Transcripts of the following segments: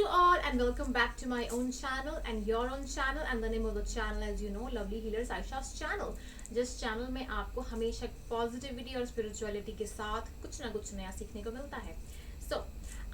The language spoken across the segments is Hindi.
to all and welcome back to my own channel and your own channel and the name of the channel as you know Lovely Healers Aisha's channel। जिस चैनल में आपको हमेशा पॉजिटिविटी और स्पिरिचुअलिटी के साथ कुछ ना कुछ नया सीखने को मिलता है।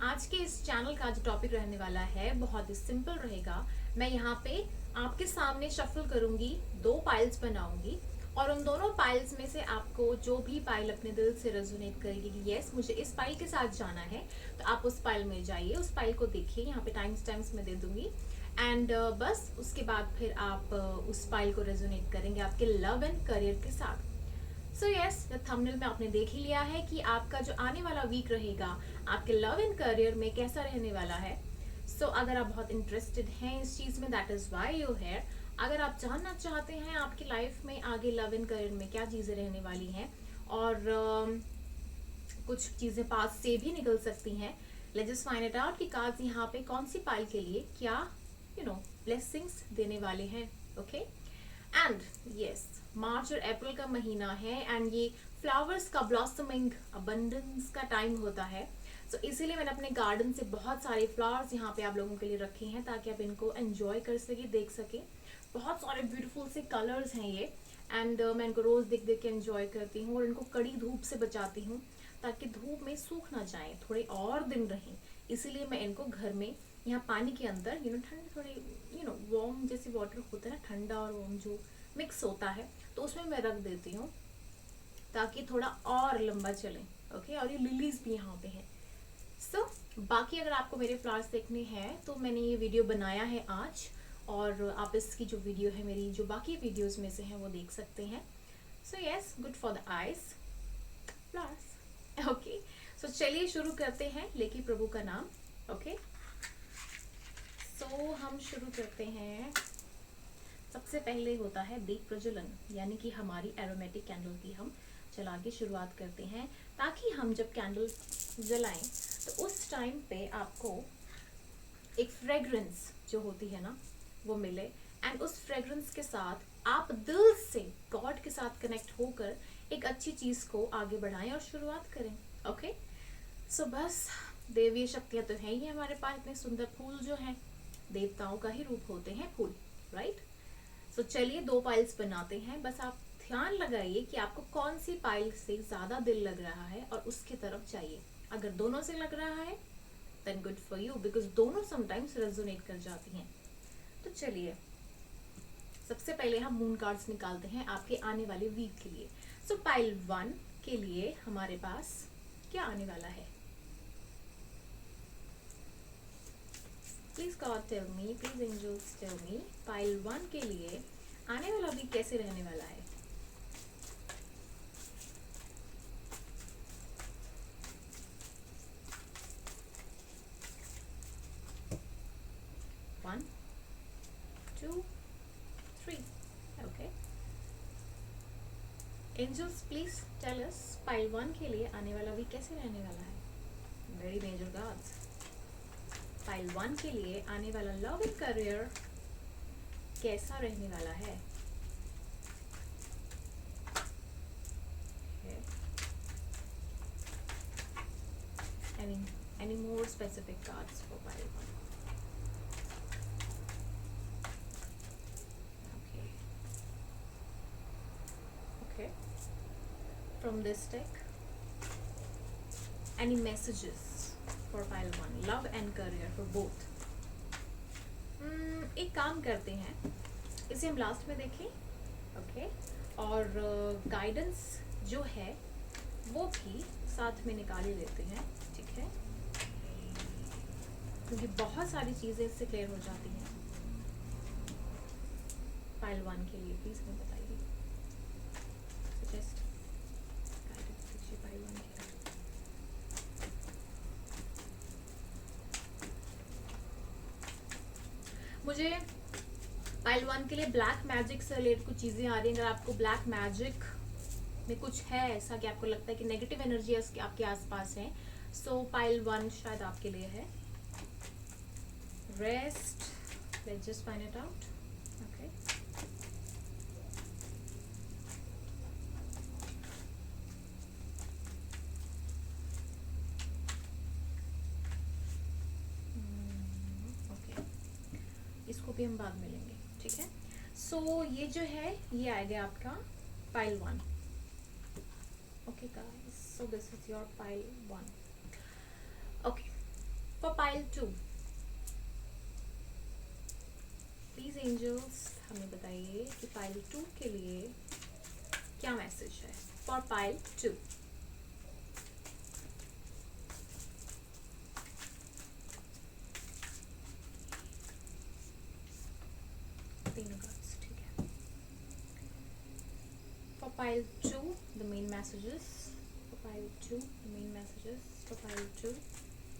आज के इस चैनल का जो टॉपिक रहने वाला है बहुत ही सिंपल रहेगा। मैं यहाँ पे आपके सामने शफल करूंगी, दो पाइल्स बनाऊंगी और उन दोनों पाइल्स में से आपको जो भी पाइल अपने दिल से रेजोनेट करेगी कि यस मुझे इस पाइल के साथ जाना है, तो आप उस पाइल में जाइए, उस पाइल को देखिए। यहाँ पे टाइम्स में दे दूंगी एंड बस उसके बाद फिर आप उस पाइल को रेजोनेट करेंगे आपके लव एंड करियर के साथ। सो यस, थंबनेल में आपने देख ही लिया है कि आपका जो आने वाला वीक रहेगा आपके लव एंड करियर में कैसा रहने वाला है। अगर आप बहुत इंटरेस्टेड हैं इस चीज में, that is why you here. अगर आप जानना चाहते हैं आपकी लाइफ में आगे लव एंड करियर में क्या चीजें रहने वाली हैं और कुछ चीजें पास से भी निकल सकती हैं, let's just find it out कि कार्ड्स यहाँ पे कौन सी पाइल के लिए क्या ब्लेसिंग्स देने वाले हैं। ओके एंड यस, मार्च और अप्रैल का महीना है एंड ये फ्लावर्स का ब्लॉसमिंग अबंडेंस का टाइम होता है। इसीलिए मैंने अपने गार्डन से बहुत सारे फ्लावर्स यहाँ पे आप लोगों के लिए रखे हैं ताकि आप इनको एंजॉय कर सके, देख सके। बहुत सारे ब्यूटीफुल से कलर्स हैं ये एंड मैं इनको रोज देख देख के एंजॉय करती हूँ और इनको कड़ी धूप से बचाती हूँ ताकि धूप में सूख ना जाए, थोड़े और दिन रहें। इसीलिए मैं इनको घर में यहाँ पानी के अंदर ठंडे थोड़े वार्म जैसे वाटर होता है ना, ठंडा और वार्म जो मिक्स होता है, तो उसमें मैं रख देती हूँ ताकि थोड़ा और लंबा चले। ओके, और ये लिलीज भी यहाँ पे हैं। बाकी अगर आपको मेरे फ्लावर्स देखने हैं तो मैंने ये वीडियो बनाया है आज और आप इसकी जो वीडियो है मेरी जो बाकी वीडियोस में से है वो देख सकते हैं। Yes, good for the eyes flowers. Okay, चलिए शुरू करते हैं लेके प्रभु का नाम। ओके, हम शुरू करते हैं। सबसे पहले होता है दीप प्रज्वलन, यानी कि हमारी एरोमेटिक कैंडल की हम जला के शुरुआत करते हैं ताकि हम जब कैंडल जलाएं तो उस टाइम पे आपको एक फ्रेग्रेंस जो होती है ना वो मिले एंड उस फ्रेग्रेंस के साथ आप दिल से गॉड के साथ कनेक्ट होकर एक अच्छी चीज को आगे बढ़ाएं और शुरुआत करें। ओके, बस देवीय शक्तियां तो है ही हमारे पास, इतने सुंदर फूल जो हैं देवताओं का ही रूप होते हैं फूल, राइट। चलिए दो पाइल्स बनाते हैं। बस आप ध्यान लगाइए कि आपको कौन सी पाइल से ज्यादा दिल लग रहा है और उसके तरफ जाइए। अगर दोनों से लग रहा है then good for you, because दोनों समटाइम्स रेजोनेट कर जाती हैं। तो चलिए सबसे पहले हम मून कार्ड्स निकालते हैं आपके आने वाले वीक के लिए। पाइल 1 के लिए हमारे पास क्या आने वाला है? Please God tell me, please angels tell me, pile 1 के लिए आने वाला वीक कैसे रहने वाला है? One, 2, 3. Okay. Angels, please tell us pile 1 के लिए आने वाला वीक कैसे रहने वाला है? Very major gods. पाइल 1 के लिए आने वाला लव एंड करियर कैसा रहने वाला है? Okay. Any more specific cards for pile 1? From this deck, any messages for pile 1, love and career for both? एक काम करते हैं, इसे हम लास्ट में देखें। ओके, और गाइडेंस जो है वो भी साथ में निकाल ही लेते हैं, ठीक है, क्योंकि बहुत सारी चीजें इससे क्लियर हो जाती हैं। पाइल 1 के लिए प्लीज हमें बताइए, सजेस्ट पाइल 1 के लिए। मुझे पाइल 1 के लिए ब्लैक मैजिक से रिलेटेड कुछ चीजें आ रही हैं। अगर आपको ब्लैक मैजिक में कुछ है ऐसा कि आपको लगता है कि नेगेटिव एनर्जी आपके आसपास है, पाइल 1 शायद आपके लिए है। Rest, let's just find it out. Okay, उसको भी हम बाद में लेंगे, ठीक है। सो ये जो है ये आएगा आपका pile 1। Okay guys, so this is your pile 1। Okay, for pile 2 please angels हमें बताइए कि पाइल 2 के लिए क्या मैसेज है। फॉर पाइल 2 तीनों कार्ड्स, ठीक है। For pile 2, the main messages. For pile 2, the main messages. For pile 2,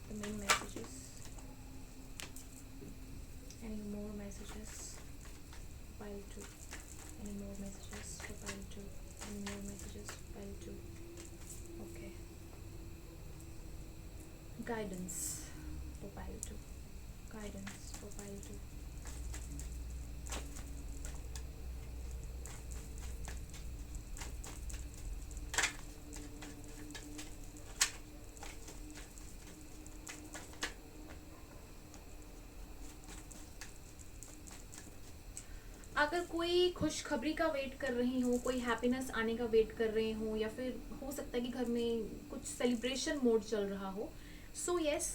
the main messages. Any more messages? For pile 2. Any more messages? For pile 2. Any more messages? For pile 2. Okay. Guidance for pile 2. Guidance for pile 2. अगर कोई खुशखबरी का वेट कर रही हो, कोई हैप्पीनेस आने का वेट कर रहे हो, या फिर हो सकता है कि घर में कुछ सेलिब्रेशन मोड चल रहा हो, सो यस,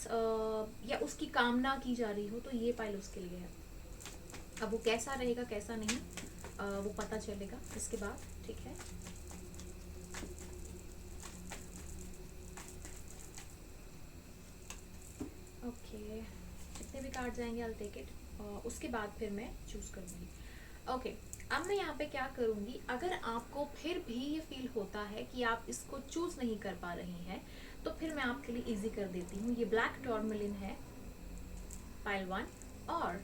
या उसकी कामना की जा रही हो, तो ये पाइल उसके लिए है। अब वो कैसा रहेगा कैसा नहीं, वो पता चलेगा इसके बाद, ठीक है। ओके, जितने भी कार्ड जाएंगे आई टेक इट, उसके बाद फिर मैं चूज करूंगी। ओके, अब मैं यहाँ पे क्या करूंगी, अगर आपको फिर भी ये फील होता है कि आप इसको चूज नहीं कर पा रही हैं, तो फिर मैं आपके लिए इजी कर देती हूँ। ये ब्लैक टॉर्मलिन है पाइल 1, और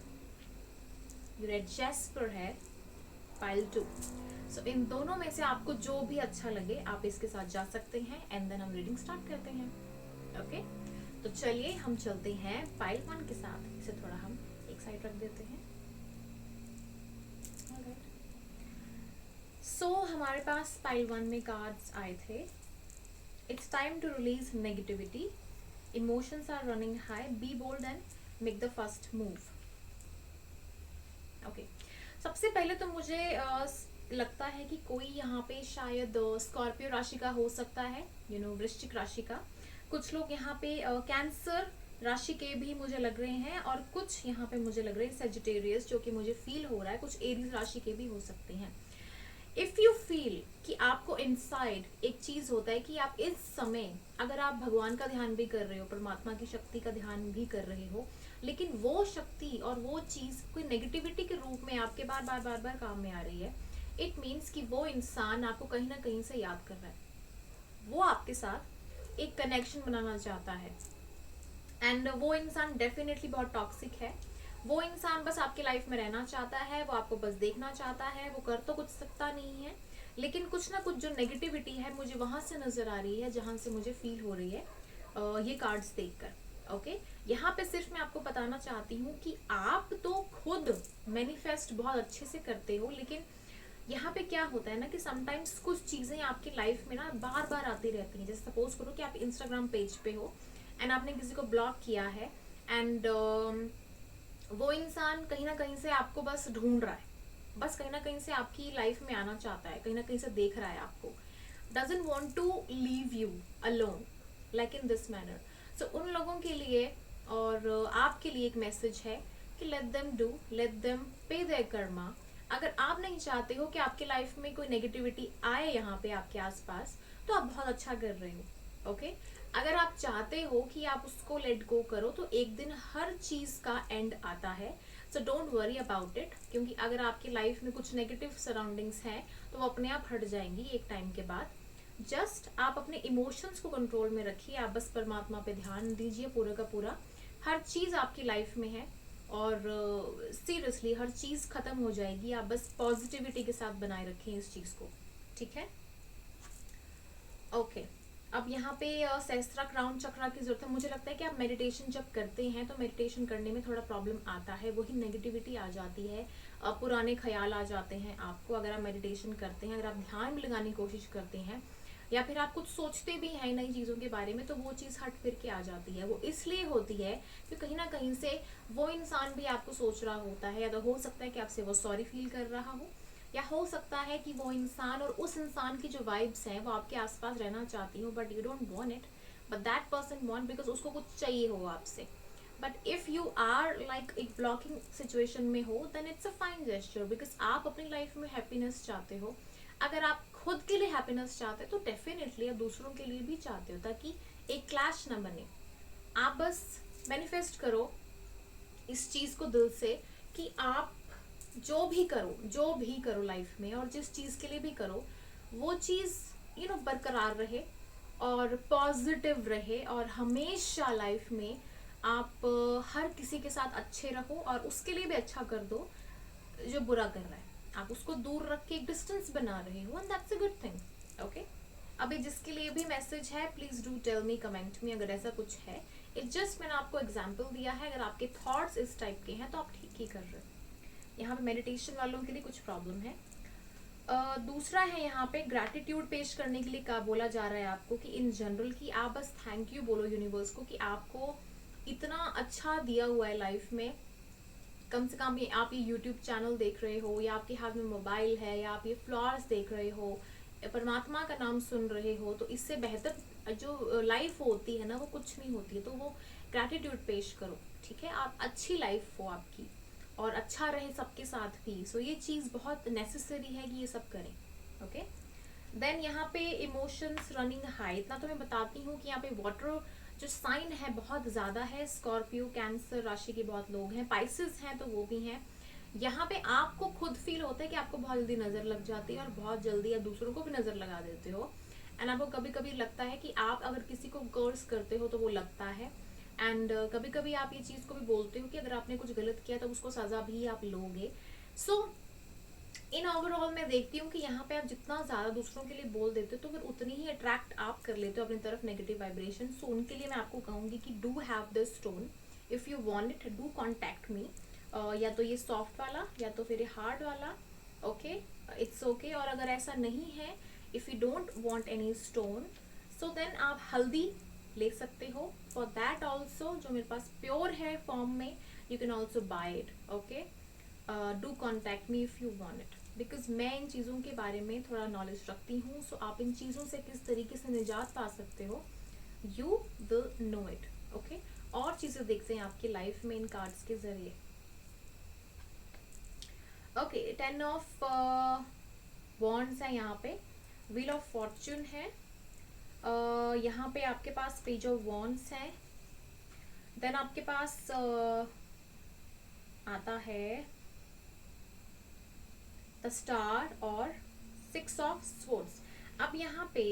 रेड जैस्पर है पाइल 2। सो इन दोनों में से आपको जो भी अच्छा लगे आप इसके साथ जा सकते हैं, एंड देन हम रीडिंग स्टार्ट करते हैं। ओके, तो चलिए हम चलते हैं पाइल 1 के साथ। इसे थोड़ा हम एक साइड रख देते हैं। सो हमारे पास पाइल 1 में कार्ड्स आए थे। It's time to release negativity, emotions are running high, be bold and make the first move. Okay, सबसे पहले तो मुझे लगता है कि कोई यहाँ पे शायद स्कॉर्पियो राशि का हो सकता है, वृश्चिक राशि का। कुछ लोग यहाँ पे कैंसर राशि के भी मुझे लग रहे हैं, और कुछ यहाँ पे मुझे लग रहे हैं सेजिटेरियस, जो कि मुझे फील हो रहा है। कुछ एरीज राशि के भी हो सकते हैं। इफ यू फील कि आपको इनसाइड एक चीज होता है कि आप इस समय, अगर आप भगवान का ध्यान भी कर रहे हो, परमात्मा की शक्ति का ध्यान भी कर रहे हो, लेकिन वो शक्ति और वो चीज कोई नेगेटिविटी के रूप में आपके बार बार बार बार काम में आ रही है, इट मीन्स कि वो इंसान आपको कहीं ना कहीं से याद कर रहा है, वो आपके साथ एक कनेक्शन बनाना चाहता है। एंड वो इंसान डेफिनेटली बहुत टॉक्सिक है। वो इंसान बस आपकी लाइफ में रहना चाहता है, वो आपको बस देखना चाहता है, वो कर तो कुछ सकता नहीं है, लेकिन कुछ ना कुछ जो नेगेटिविटी है मुझे वहां से नजर आ रही है, जहां से मुझे फील हो रही है ये कार्ड्स देखकर। ओके, यहाँ पे सिर्फ मैं आपको बताना चाहती हूँ कि आप तो खुद मैनिफेस्ट बहुत अच्छे से करते हो, लेकिन यहाँ पे क्या होता है ना कि समटाइम्स कुछ चीजें आपकी लाइफ में ना बार बार आती रहती हैं। जैसे सपोज करो कि आप इंस्टाग्राम पेज पे हो एंड आपने किसी को ब्लॉक किया है, एंड वो इंसान कहीं ना कहीं से आपको बस ढूंढ रहा है, बस कहीं ना कहीं से आपकी लाइफ में आना चाहता है, कहीं ना कहीं से देख रहा है आपको, doesn't want to leave you alone like in this manner. So उन लोगों के लिए और आपके लिए एक मैसेज है कि let them do, let them पे देयर कर्मा। अगर आप नहीं चाहते हो कि आपके लाइफ में कोई नेगेटिविटी आए यहाँ पे आपके आसपास, तो आप बहुत अच्छा कर रहे हो। ओके, अगर आप चाहते हो कि आप उसको लेट गो करो, तो एक दिन हर चीज का एंड आता है। So don't worry about it, क्योंकि अगर आपकी लाइफ में कुछ नेगेटिव सराउंडिंग्स हैं तो वो अपने आप हट जाएंगी एक टाइम के बाद। जस्ट आप अपने इमोशंस को कंट्रोल में रखिए, आप बस परमात्मा पे ध्यान दीजिए पूरा का पूरा। हर चीज आपकी लाइफ में है, और सीरियसली हर चीज खत्म हो जाएगी। आप बस पॉजिटिविटी के साथ बनाए रखें इस चीज को, ठीक है। ओके, अब यहाँ पे सहस्त्रा क्राउन चक्रा की जरूरत है। मुझे लगता है कि आप मेडिटेशन जब करते हैं तो मेडिटेशन करने में थोड़ा प्रॉब्लम आता है, वही नेगेटिविटी आ जाती है, पुराने ख्याल आ जाते हैं आपको। अगर आप मेडिटेशन करते हैं, अगर आप ध्यान में लगाने की कोशिश करते हैं, या फिर आप कुछ सोचते भी हैं नई चीज़ों के बारे में, तो वो चीज़ हट फिर के आ जाती है। वो इसलिए होती है कि कहीं ना कहीं से वो इंसान भी आपको सोच रहा होता है, या तो हो सकता है कि आपसे वो सॉरी फील कर रहा हो, या हो सकता है कि वो इंसान और उस इंसान की जो वाइब्स हैं वो आपके आसपास रहना चाहती हो, but you don't want it, but that person want, because उसको कुछ चाहिए हो आपसे। But if you are like एक ब्लॉकिंग सिचुएशन में हो, then it's a fine gesture, because आप अपनी लाइफ में हैप्पीनेस चाहते हो। अगर आप खुद के लिए हैप्पीनेस चाहते हो तो डेफिनेटली आप दूसरों के लिए भी चाहते हो, ताकि एक क्लैश ना बने। आप बस मैनिफेस्ट करो इस चीज को दिल से, कि आप जो भी करो लाइफ में, और जिस चीज के लिए भी करो, वो चीज बरकरार रहे और पॉजिटिव रहे, और हमेशा लाइफ में आप हर किसी के साथ अच्छे रहो, और उसके लिए भी अच्छा कर दो जो बुरा कर रहा है। आप उसको दूर रख के एक डिस्टेंस बना रहे हो, and that's a good thing. Okay, अभी जिसके लिए भी मैसेज है, please do tell me comment में अगर ऐसा कुछ है। इट जस्ट मैंने आपको एग्जाम्पल दिया है, अगर आपके थॉट्स इस टाइप के हैं तो आप ठीक ही कर रहे हो। यहाँ पे मेडिटेशन वालों के लिए कुछ प्रॉब्लम है। दूसरा है यहाँ पे ग्रैटिट्यूड पेश करने के लिए क्या बोला जा रहा है आपको, कि इन जनरल कि आप बस थैंक यू बोलो यूनिवर्स को, कि आपको इतना अच्छा दिया हुआ है लाइफ में। कम से कम ये आप ये यूट्यूब चैनल देख रहे हो, या आपके हाथ में मोबाइल है, या आप ये फ्लावर्स देख रहे हो, या परमात्मा का नाम सुन रहे हो, तो इससे बेहतर जो लाइफ होती है ना वो कुछ नहीं होती है। तो वो ग्रैटिट्यूड पेश करो, ठीक है। आप अच्छी लाइफ हो आपकी, और अच्छा रहे सबके साथ भी। सो ये चीज़ बहुत नेसेसरी है कि ये सब करें। ओके, देन यहाँ पे इमोशंस रनिंग हाई, इतना तो मैं बताती हूँ कि यहाँ पे वाटर जो साइन है बहुत ज्यादा है। स्कॉर्पियो कैंसर राशि के बहुत लोग हैं, पाइसेस हैं तो वो भी हैं। यहाँ पे आपको खुद फील होता है कि आपको बहुत जल्दी नजर लग जाती है, और बहुत जल्दी आप दूसरों को भी नजर लगा देते हो। एंड आपको कभी कभी लगता है कि आप अगर किसी को कर्स करते हो तो वो लगता है। एंड कभी कभी आप ये चीज को भी बोलते हो कि अगर आपने कुछ गलत किया तो उसको सजा भी आप लोगे। सो इन ओवरऑल मैं देखती हूँ कि यहाँ पे आप जितना ज्यादा दूसरों के लिए बोल देते हो, तो फिर उतनी ही अट्रैक्ट आप कर लेते हो अपनी तरफ नेगेटिव वाइब्रेशन। सो उनके लिए मैं आपको कहूंगी कि do have this stone, if you want it do contact मी। या तो ये सॉफ्ट वाला या तो फिर ये हार्ड वाला। Okay, it's okay. और अगर ऐसा नहीं है, if you don't want any stone, so then आप हल्दी ले सकते हो। फॉर दैट ऑल्सो जो मेरे पास प्योर है फॉर्म में, you can also buy it. Okay, do contact me if you want it, because मैं इन चीज़ों के बारे में थोड़ा नॉलेज रखती हूँ। सो आप इन चीज़ों से किस तरीके से निजात पा सकते हो, you will know it. Okay, और चीज़ें देखते हैं आपकी लाइफ में इन कार्ड्स के जरिए। ओके, 10 ऑफ वॉन्ड्स है यहाँ पे, व्हील ऑफ फॉर्च्यून है। यहाँ पे आपके पास पेज ऑफ वॉन्ड्स है। देन आपके पास आता है द स्टार और 6 ऑफ स्वॉर्ड्स। अब यहाँ पे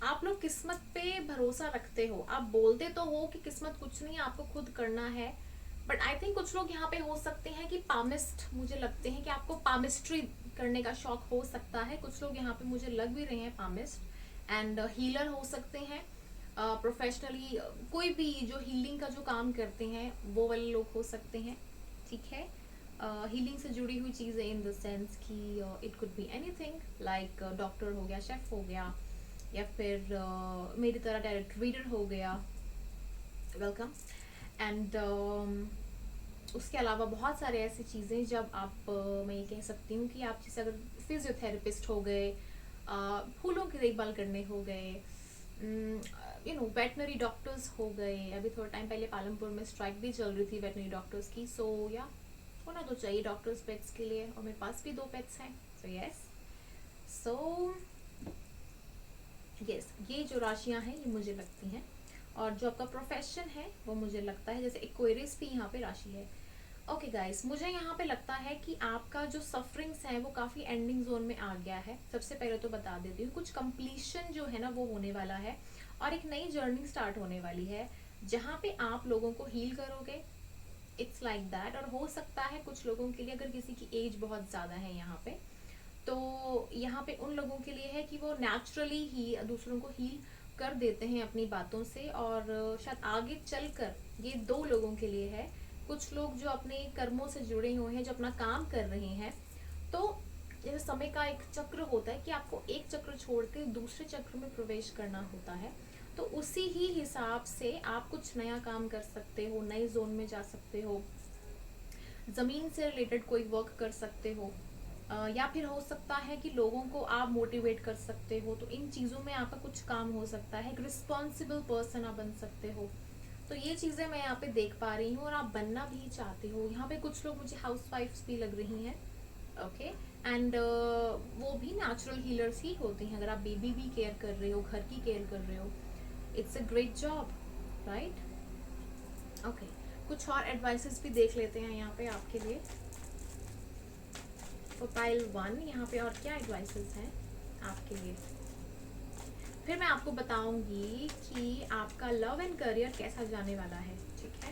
आप लोग किस्मत पे भरोसा रखते हो। आप बोलते तो हो कि किस्मत कुछ नहीं, आपको खुद करना है। बट आई थिंक कुछ लोग यहाँ पे हो सकते हैं कि पामिस्ट, मुझे लगते हैं कि आपको पामिस्ट्री करने का शौक हो सकता है। कुछ लोग यहाँ पे मुझे लग भी रहे हैं पामिस्ट। एंड हीलर हो सकते हैं प्रोफेशनली, कोई भी जो हीलिंग का जो काम करते हैं वो वाले लोग हो सकते हैं, ठीक है। हीलिंग से जुड़ी हुई चीज़ें इन द सेंस कि it could be anything like doctor हो गया, शेफ हो गया, या फिर मेरी तरह डायरेक्ट रीडर हो गया, वेलकम। एंड उसके अलावा बहुत सारे ऐसी चीज़ें जब आप मैं ये कह सकती हूँ कि आप जैसे अगर फिजियोथेरेपिस्ट हो गए, फूलों की देखभाल करने हो गए, वेटनरी डॉक्टर्स हो गए। अभी थोड़ा टाइम पहले पालमपुर में स्ट्राइक भी चल रही थी वेटनरी डॉक्टर्स की। सो या होना तो चाहिए डॉक्टर्स पेट्स के लिए, और मेरे पास भी 2 पेट्स हैं। सो यस, सो यस, ये जो राशियां हैं ये मुझे लगती हैं। और जो आपका प्रोफेशन है वो मुझे लगता है जैसे एक्वेरियस भी यहाँ पे राशि है। ओके गाइस, मुझे यहाँ पे लगता है कि आपका जो सफरिंग्स है वो काफ़ी एंडिंग जोन में आ गया है। सबसे पहले तो बता देती हूँ, कुछ कंप्लीशन जो है ना वो होने वाला है, और एक नई जर्नी स्टार्ट होने वाली है जहाँ पे आप लोगों को हील करोगे। It's like that. और हो सकता है कुछ लोगों के लिए, अगर किसी की एज बहुत ज़्यादा है यहाँ पे, तो यहाँ पे उन लोगों के लिए है कि वो नेचुरली ही दूसरों को हील कर देते हैं अपनी बातों से। और शायद आगे चलकर ये 2 लोगों के लिए है कुछ लोग जो अपने कर्मों से जुड़े हुए हैं, जो अपना काम कर रहे हैं, तो जैसे समय का एक चक्र होता है कि आपको एक चक्र छोड़ के दूसरे चक्र में प्रवेश करना होता है, तो उसी ही हिसाब से आप कुछ नया काम कर सकते हो, नए जोन में जा सकते हो, ज़मीन से रिलेटेड कोई वर्क कर सकते हो, या फिर हो सकता है कि लोगों को आप मोटिवेट कर सकते हो, तो इन चीज़ों में आपका कुछ काम हो सकता है, एक रिस्पॉन्सिबल पर्सन आप बन सकते हो। तो ये चीज़ें मैं यहाँ पे देख पा रही हूँ और आप बनना भी चाहते हो। यहाँ पे कुछ लोग मुझे हाउस वाइफ्स भी लग रही हैं, ओके। एंड वो भी नेचुरल हीलर्स ही होती हैं। अगर आप बेबी भी केयर कर रहे हो, घर की केयर कर रहे हो, it's a great job, right? Okay, कुछ और एडवाइसेस भी देख लेते हैं यहाँ पे आपके लिए। तो पाइल 1 यहाँ पे और क्या एडवाइसेस हैं आपके लिए, फिर मैं आपको बताऊंगी कि आपका लव एंड करियर कैसा जाने वाला है, ठीक है?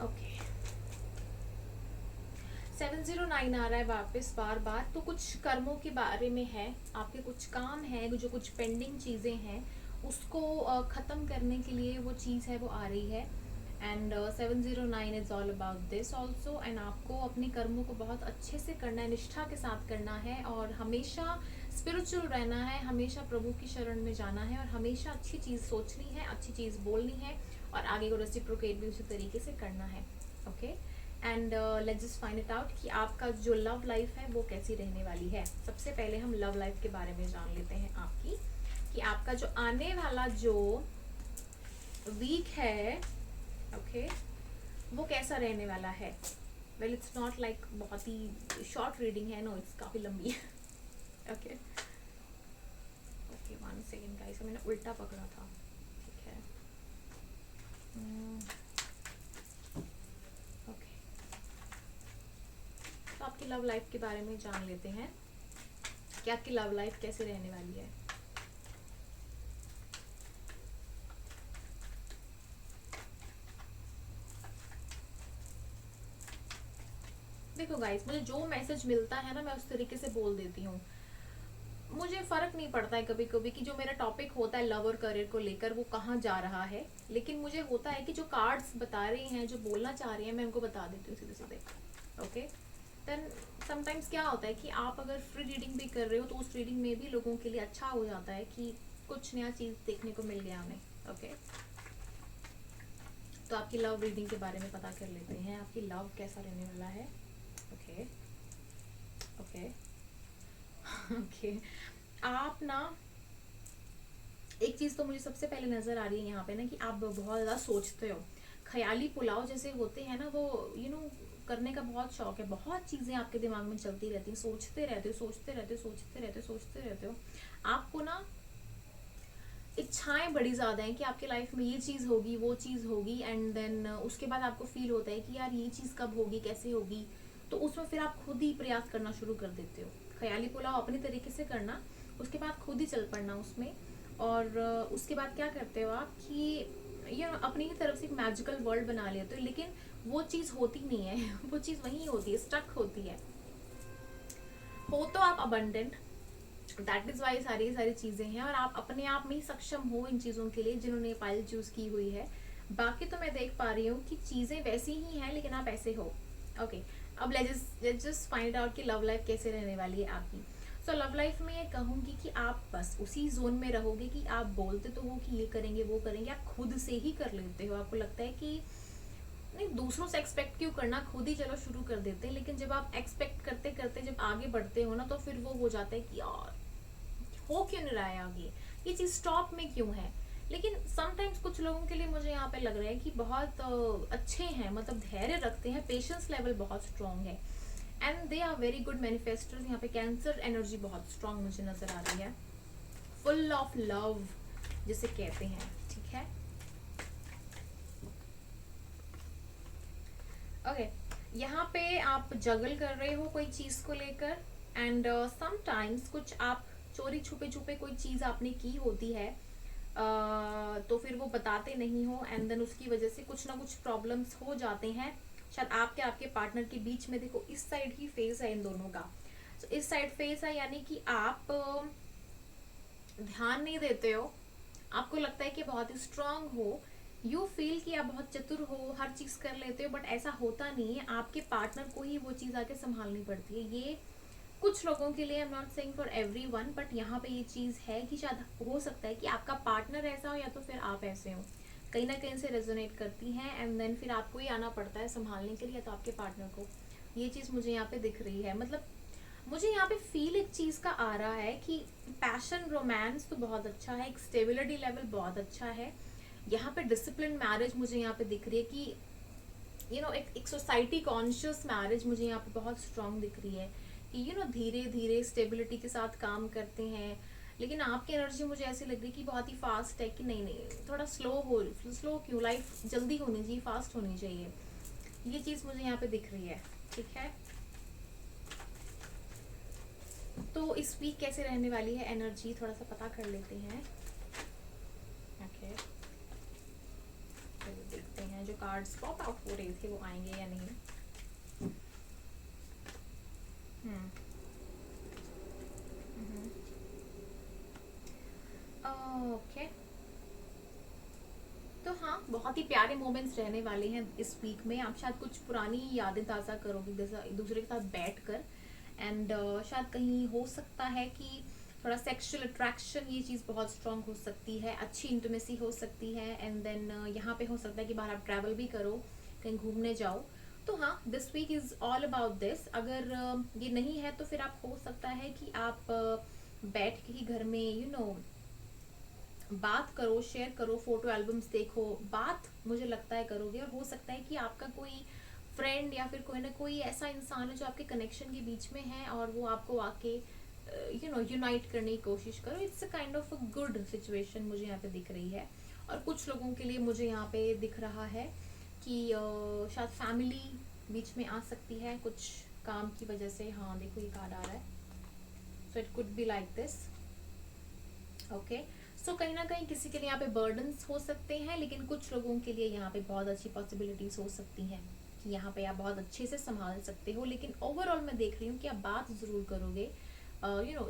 ओके, 709 आ रहा है वापस बार बार। तो कुछ कर्मों के बारे में है, आपके कुछ काम है, जो कुछ पेंडिंग चीज़ें हैं उसको ख़त्म करने के लिए वो चीज़ है वो आ रही है। And 709 is all about this also. And आपको अपने कर्मों को बहुत अच्छे से करना है, निष्ठा के साथ करना है, और हमेशा स्पिरिचुअल रहना है, हमेशा प्रभु की शरण में जाना है, और हमेशा अच्छी चीज़ सोचनी है, अच्छी चीज़ बोलनी है, और आगे को रेसिप्रोकेट भी उसी तरीके से करना है, okay. And let's just find it out कि आपका जो लव लाइफ है वो कैसी रहने वाली है। सबसे पहले हम लव लाइफ के बारे में जान लेते हैं आपकी, कि आपका जो आने वाला जो वीक है, ओके, वो कैसा रहने वाला है। वेल, इट्स नॉट लाइक बहुत ही शॉर्ट रीडिंग है, नो, इट्स काफ़ी लंबी है, ओके। ओके, 1 सेकेंड गाइस, मैंने उल्टा पकड़ा था, ठीक है। ओके, तो आपकी लव लाइफ के बारे में जान लेते हैं कि आपकी लव लाइफ कैसे रहने वाली है। देखो गाइस, मुझे जो मैसेज मिलता है ना, मैं उस तरीके से बोल देती हूँ। मुझे फर्क नहीं पड़ता है कभी कभी कि जो मेरा टॉपिक होता है लव और करियर को लेकर वो कहाँ जा रहा है, लेकिन मुझे होता है कि जो कार्ड्स बता रहे हैं, जो बोलना चाह रहे हैं, मैं उनको बता देती हूँ सीधे सीधे, ओके। देन समटाइम्स क्या होता है कि आप अगर फ्री रीडिंग भी कर रहे हो तो उस रीडिंग में भी लोगों के लिए अच्छा हो जाता है कि कुछ नया चीज़ देखने को मिल गया उन्हें, ओके। तो आपकी लव रीडिंग के बारे में पता कर लेते हैं, आपकी लव कैसा रहने वाला है, ओके ओके ओके। आप ना, एक चीज़ तो मुझे सबसे पहले नज़र आ रही है यहाँ पे ना, कि आप बहुत ज़्यादा सोचते हो। ख्याली पुलाव जैसे होते हैं ना, वो करने का बहुत शौक है, बहुत चीज़ें आपके दिमाग में चलती रहती हैं, सोचते रहते हो, सोचते रहते हो, सोचते रहते हो, सोचते रहते हो। आपको ना इच्छाएं बड़ी ज़्यादा हैं कि आपके लाइफ में ये चीज़ होगी, वो चीज़ होगी, एंड देन उसके बाद आपको फील होता है कि यार ये चीज़ कब होगी, कैसे होगी, तो उसमें फिर आप खुद ही प्रयास करना शुरू कर देते हो। ख्याली पुलाव अपने तरीके से करना, उसके बाद खुद ही चल पड़ना उसमें। और उसके बाद क्या करते हो आप कि ये अपनी ही तरफ से एक मैजिकल वर्ल्ड बना लेते हो, लेकिन वो चीज़ होती नहीं है वो चीज़ वहीं होती है, स्टक होती है। हो तो आप अबंडेंट, दैट इज वाई सारी सारी चीजें हैं, और आप अपने आप में ही सक्षम हो इन चीजों के लिए जिन्होंने पाइल चूज की हुई है। बाकी तो मैं देख पा रही हूँ कि चीजें वैसी ही हैं, लेकिन आप ऐसे हो, ओके। अब लेट्स जस्ट फाइंड आउट कि लव लाइफ कैसे रहने वाली है आपकी। सो लव लाइफ में ये कहूंगी कि आप बस उसी जोन में रहोगे कि आप बोलते तो हो कि ये करेंगे वो करेंगे, आप खुद से ही कर लेते हो। आपको लगता है कि नहीं, दूसरों से एक्सपेक्ट क्यों करना, खुद ही चलो शुरू कर देते हैं। लेकिन जब आप एक्सपेक्ट करते करते जब आगे बढ़ते हो ना, तो फिर वो हो जाता है कि यार हो क्यों नहीं रहा है आगे, ये चीज स्टॉप में क्यों है। लेकिन समटाइम्स कुछ लोगों के लिए मुझे यहाँ पे लग रहा है कि बहुत अच्छे हैं, मतलब धैर्य रखते हैं, पेशेंस लेवल बहुत स्ट्रांग है, and they are very good manifesters. यहाँ पे कैंसर एनर्जी बहुत स्ट्रांग मुझे नजर आ रही है, फुल ऑफ लव जिसे कहते हैं, ठीक है, ओके। यहाँ पे आप जगल कर रहे हो कोई चीज को लेकर, एंड समटाइम्स कुछ आप चोरी छुपे छुपे कोई चीज आपने की होती है, तो फिर वो बताते नहीं हो, एंड देन उसकी वजह से कुछ ना कुछ प्रॉब्लम्स हो जाते हैं, शायद आपके आपके पार्टनर के बीच में। देखो इस साइड ही फेस है इन दोनों का, तो इस साइड फेस है, यानी कि आप ध्यान नहीं देते हो, आपको लगता है कि बहुत ही स्ट्रांग हो, यू फील कि आप बहुत चतुर हो, हर चीज कर लेते हो, बट ऐसा होता नहीं है, आपके पार्टनर को ही वो चीज आके संभालनी पड़ती है। ये कुछ लोगों के लिए, I am not saying for everyone, but यहाँ पे ये चीज है कि शायद हो सकता है कि आपका पार्टनर ऐसा हो या तो फिर आप ऐसे हो, कहीं ना कहीं से रेजोनेट करती हैं, एंड देन फिर आपको ही आना पड़ता है संभालने के लिए, या तो आपके पार्टनर को। ये चीज मुझे यहाँ पे दिख रही है। मतलब मुझे यहाँ पे फील एक चीज का आ रहा है कि पैशन रोमांस तो बहुत अच्छा है, एक स्टेबिलिटी लेवल बहुत अच्छा है। यहाँ पे डिसिप्लिन मैरिज मुझे यहाँ पे दिख रही है कि एक सोसाइटी कॉन्शियस मैरिज मुझे यहाँ पे बहुत स्ट्रांग दिख रही है कि धीरे धीरे स्टेबिलिटी के साथ काम करते हैं। लेकिन आपकी एनर्जी मुझे ऐसी लग रही है कि बहुत ही फास्ट है, कि नहीं नहीं थोड़ा स्लो क्यों, लाइफ जल्दी होनी चाहिए, फास्ट होनी चाहिए। ये चीज मुझे यहाँ पे दिख रही है। ठीक है, तो इस वीक कैसे रहने वाली है एनर्जी, थोड़ा सा पता कर लेते हैं। ओके, चलिए देखते हैं जो कार्ड्स पॉप आउट हो रहे थे वो आएंगे या नहीं। ओके, तो हाँ, बहुत ही प्यारे मोमेंट्स रहने वाले हैं इस वीक में। आप शायद कुछ पुरानी यादें ताज़ा करोगे जैसा एक दूसरे के साथ बैठ कर, एंड शायद कहीं हो सकता है कि थोड़ा सेक्सुअल अट्रैक्शन, ये चीज़ बहुत स्ट्रांग हो सकती है, अच्छी इंटीमेसी हो सकती है, एंड देन यहाँ पे हो सकता है कि बाहर आप ट्रैवल भी करो, कहीं घूमने जाओ। तो हाँ, this week is all about this. अगर ये नहीं है तो फिर आप हो सकता है कि आप बैठ के ही घर में बात करो, शेयर करो, फोटो एल्बम्स देखो, बात मुझे लगता है करोगे। और हो सकता है कि आपका कोई फ्रेंड या फिर कोई ना कोई ऐसा इंसान है जो आपके कनेक्शन के बीच में है और वो आपको आके यूनाइट करने की कोशिश करो। It's a kind of a good situation मुझे यहाँ पे दिख रही है। और कुछ लोगों के लिए मुझे यहाँ पे दिख रहा है कि शायद फैमिली बीच में आ सकती है कुछ काम की वजह से। हाँ देखो, ये कार्ड आ रहा है, so it could be like this. Okay, so कहीं ना कहीं किसी के लिए यहाँ पे बर्डन्स हो सकते हैं, लेकिन कुछ लोगों के लिए यहाँ पे बहुत अच्छी पॉसिबिलिटीज हो सकती हैं कि यहाँ पे आप बहुत अच्छे से संभाल सकते हो। लेकिन ओवरऑल मैं देख रही हूँ कि आप बात जरूर करोगे,